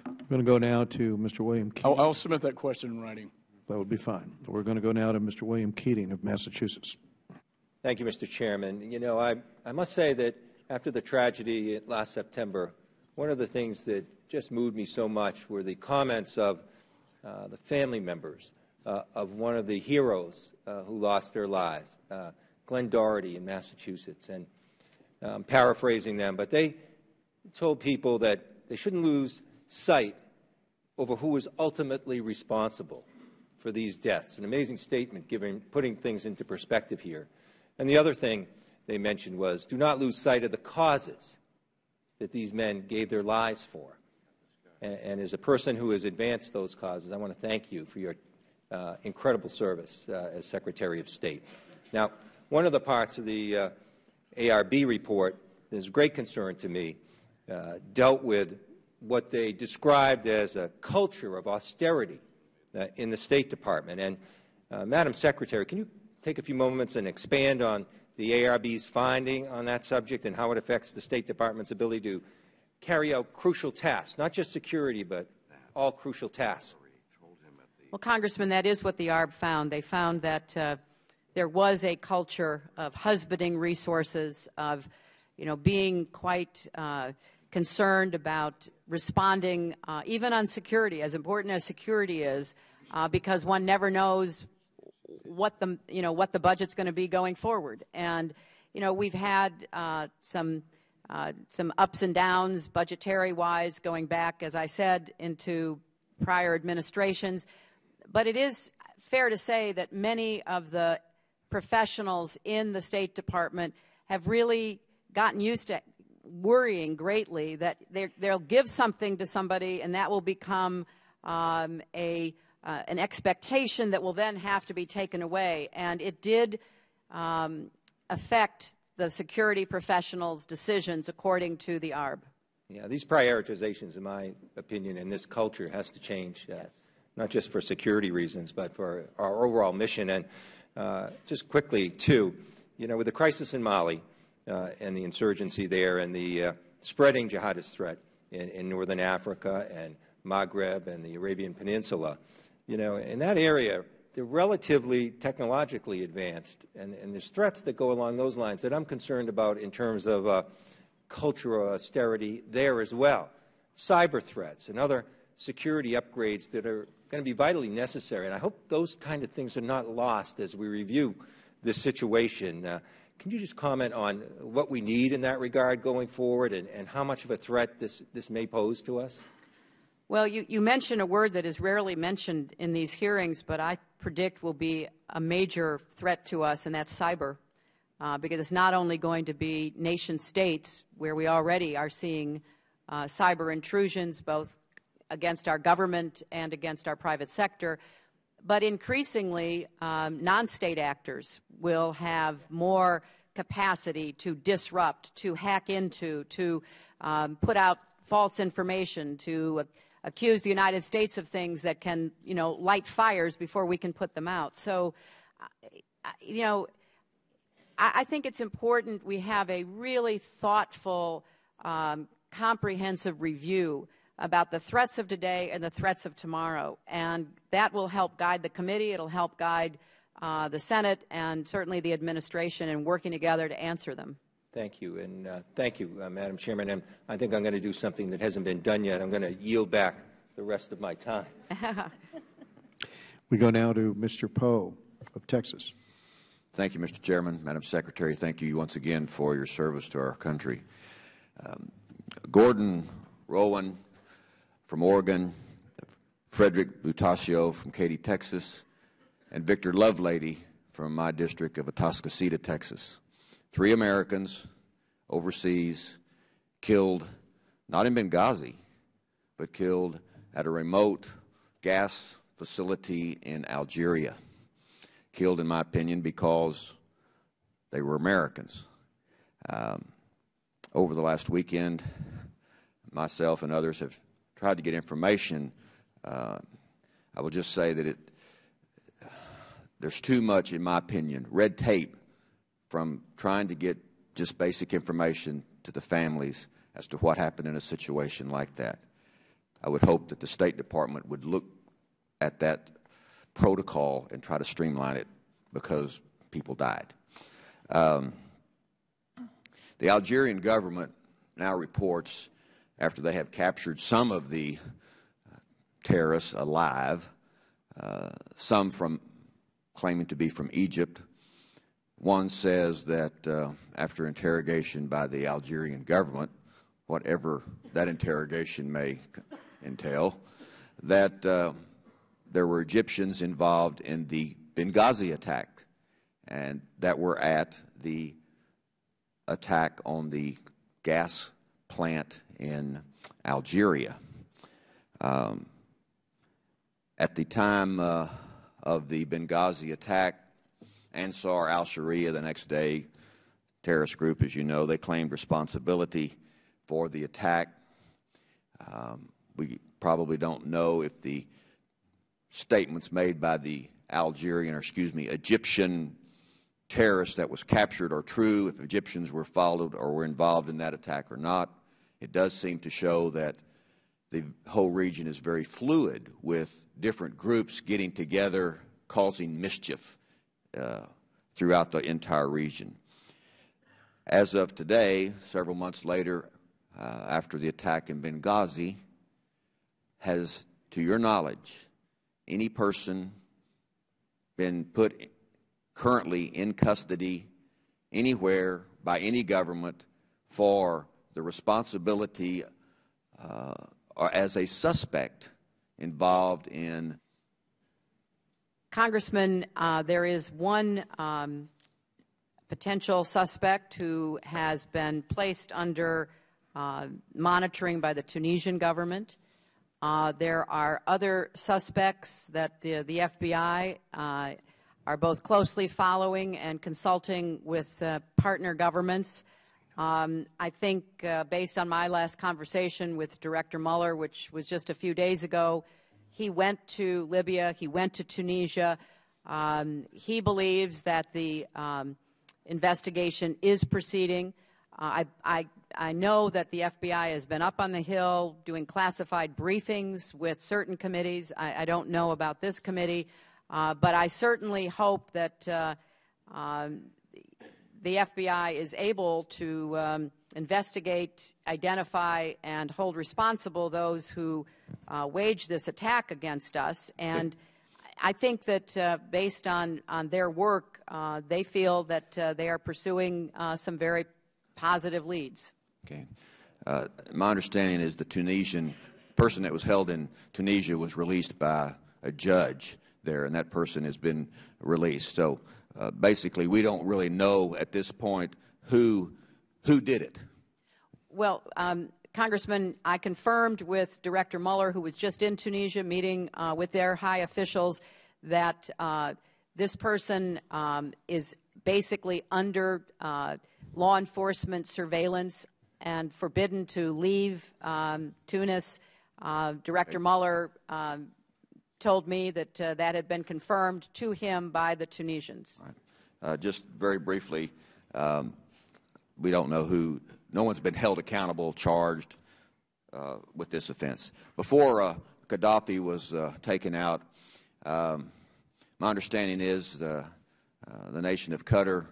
Speaker 1: I'm going to go now to Mr. William Keating.
Speaker 14: I'll submit that question in writing.
Speaker 1: That would be fine. We're going to go now to Mr. William Keating of Massachusetts.
Speaker 15: Thank you, Mr. Chairman. You know, I must say that after the tragedy last September, one of the things that just moved me so much were the comments of the family members of one of the heroes who lost their lives, Glenn Doherty in Massachusetts. And I'm paraphrasing them, but they told people that they shouldn't lose sight over who was ultimately responsible for these deaths. An amazing statement, putting things into perspective here. And the other thing they mentioned was, do not lose sight of the causes that these men gave their lives for. And as a person who has advanced those causes, I want to thank you for your incredible service as Secretary of State. Now, one of the parts of the ARB report that is of great concern to me dealt with what they described as a culture of austerity in the State Department. And, Madam Secretary, can you take a few moments and expand on the ARB's finding on that subject and how it affects the State Department's ability to carry out crucial tasks, not just security, but all crucial tasks?
Speaker 3: Well, Congressman, that is what the ARB found. They found that there was a culture of husbanding resources, of, being quite concerned about responding, even on security, as important as security is, because one never knows what the budget's going to be going forward. And we've had some ups and downs budgetary-wise going back, as I said, into prior administrations. But it is fair to say that many of the professionals in the State Department have really gotten used to worrying greatly that they'll give something to somebody and that will become an expectation that will then have to be taken away. And it did affect the security professionals' decisions according to the ARB.
Speaker 15: Yeah, these prioritizations, in my opinion, and this culture has to change.
Speaker 3: Yes.
Speaker 15: Not just for security reasons, but for our overall mission. And just quickly, too, with the crisis in Mali and the insurgency there and the spreading jihadist threat in northern Africa and Maghreb and the Arabian Peninsula, in that area, they're relatively technologically advanced. And there's threats that go along those lines that I'm concerned about in terms of cultural austerity there as well. Cyber threats and other security upgrades that are going to be vitally necessary. And I hope those kind of things are not lost as we review this situation. Can you just comment on what we need in that regard going forward and how much of a threat this may pose to us?
Speaker 3: Well, you mentioned a word that is rarely mentioned in these hearings, but I predict will be a major threat to us, and that's cyber, because it's not only going to be nation states where we already are seeing cyber intrusions, both against our government and against our private sector, but increasingly, non-state actors will have more capacity to disrupt, to hack into, to put out false information, to accuse the United States of things that can, light fires before we can put them out. So, I think it's important we have a really thoughtful, comprehensive review about the threats of today and the threats of tomorrow. And that will help guide the committee. It'll help guide the Senate and certainly the administration in working together to answer them.
Speaker 15: Thank you. And thank you, Madam Chairman. And I think I'm going to do something that hasn't been done yet. I'm going to yield back the rest of my time.
Speaker 1: We go now to Mr. Poe of Texas.
Speaker 16: Thank you, Mr. Chairman. Madam Secretary, thank you once again for your service to our country. Gordon Rowan from Oregon, Frederick Butasio from Katy, Texas, and Victor Lovelady from my district of Atascocita, Texas. 3 Americans overseas killed, not in Benghazi, but killed at a remote gas facility in Algeria. Killed, in my opinion, because they were Americans. Over the last weekend, myself and others have tried to get information. I will just say that there's too much, in my opinion, red tape from trying to get just basic information to the families as to what happened in a situation like that. I would hope that the State Department would look at that protocol and try to streamline it because people died. The Algerian government now reports, after they have captured some of the terrorists alive, some from claiming to be from Egypt. One says that after interrogation by the Algerian government, whatever that interrogation may entail, that there were Egyptians involved in the Benghazi attack, and that were at the attack on the gas plant in Algeria. At the time of the Benghazi attack, Ansar al-Sharia, the next day, terrorist group, as you know, they claimed responsibility for the attack. We probably don't know if the statements made by the Egyptian terrorists that was captured are true, if Egyptians were followed or were involved in that attack or not. It does seem to show that the whole region is very fluid, with different groups getting together, causing mischief throughout the entire region. As of today, several months later, after the attack in Benghazi, has, to your knowledge, any person been put currently in custody anywhere by any government for the responsibility or as a suspect involved in?
Speaker 3: Congressman, there is one potential suspect who has been placed under monitoring by the Tunisian government. There are other suspects that the FBI are both closely following and consulting with partner governments. I think based on my last conversation with Director Mueller, which was just a few days ago, he went to Libya, he went to Tunisia. He believes that the investigation is proceeding. I know that the FBI has been up on the Hill doing classified briefings with certain committees. I don't know about this committee, but I certainly hope that the FBI is able to investigate, identify, and hold responsible those who waged this attack against us. And I think that based on their work, they feel that they are pursuing some very positive leads.
Speaker 16: Okay. My understanding is the Tunisian person that was held in Tunisia was released by a judge there, and that person has been released. So basically, we don't really know at this point who did it.
Speaker 3: Well, Congressman, I confirmed with Director Mueller, who was just in Tunisia meeting with their high officials, that this person is basically under law enforcement surveillance and forbidden to leave Tunis. Director Mueller told me that that had been confirmed to him by the Tunisians.
Speaker 16: Just very briefly, we don't know who, no one's been held accountable, charged with this offense. Before Gaddafi was taken out, my understanding is the nation of Qatar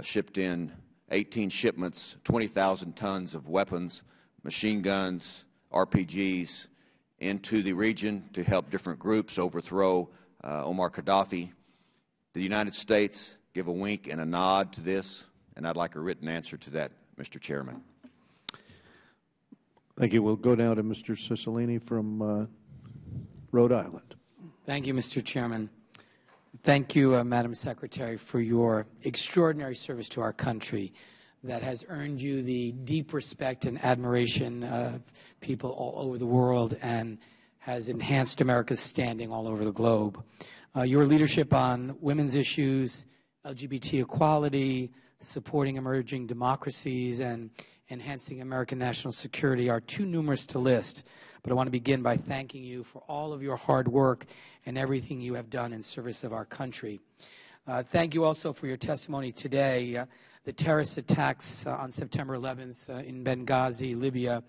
Speaker 16: shipped in 18 shipments, 20,000 tons of weapons, machine guns, RPGs into the region to help different groups overthrow Omar Gaddafi. Did the United States give a wink and a nod to this? And I'd like a written answer to that, Mr. Chairman.
Speaker 1: Thank you. We'll go now to Mr. Cicilline from Rhode Island.
Speaker 17: Thank you, Mr. Chairman. Thank you, Madam Secretary, for your extraordinary service to our country that has earned you the deep respect and admiration of people all over the world and has enhanced America's standing all over the globe. Your leadership on women's issues, LGBT equality, supporting emerging democracies, and enhancing American national security are too numerous to list. But I want to begin by thanking you for all of your hard work and everything you have done in service of our country. Thank you also for your testimony today. The terrorist attacks on September 11th in Benghazi, Libya,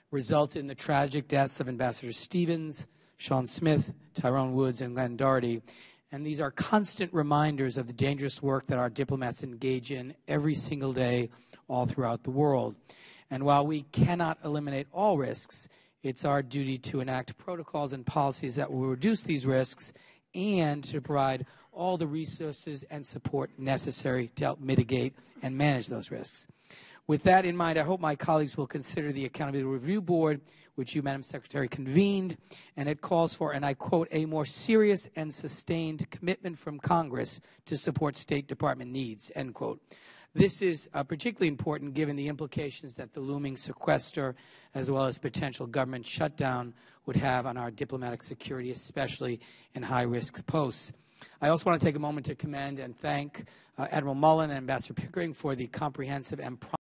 Speaker 17: resulted in the tragic deaths of Ambassador Stevens, Sean Smith, Tyrone Woods, and Glenn Doherty. And these are constant reminders of the dangerous work that our diplomats engage in every single day all throughout the world. And while we cannot eliminate all risks, it's our duty to enact protocols and policies that will reduce these risks and to provide all the resources and support necessary to help mitigate and manage those risks. With that in mind, I hope my colleagues will consider the Accountability Review Board, which you, Madam Secretary, convened, and it calls for, and I quote, a more serious and sustained commitment from Congress to support State Department needs, end quote. This is particularly important given the implications that the looming sequester as well as potential government shutdown would have on our diplomatic security, especially in high-risk posts. I also want to take a moment to commend and thank Admiral Mullen and Ambassador Pickering for the comprehensive and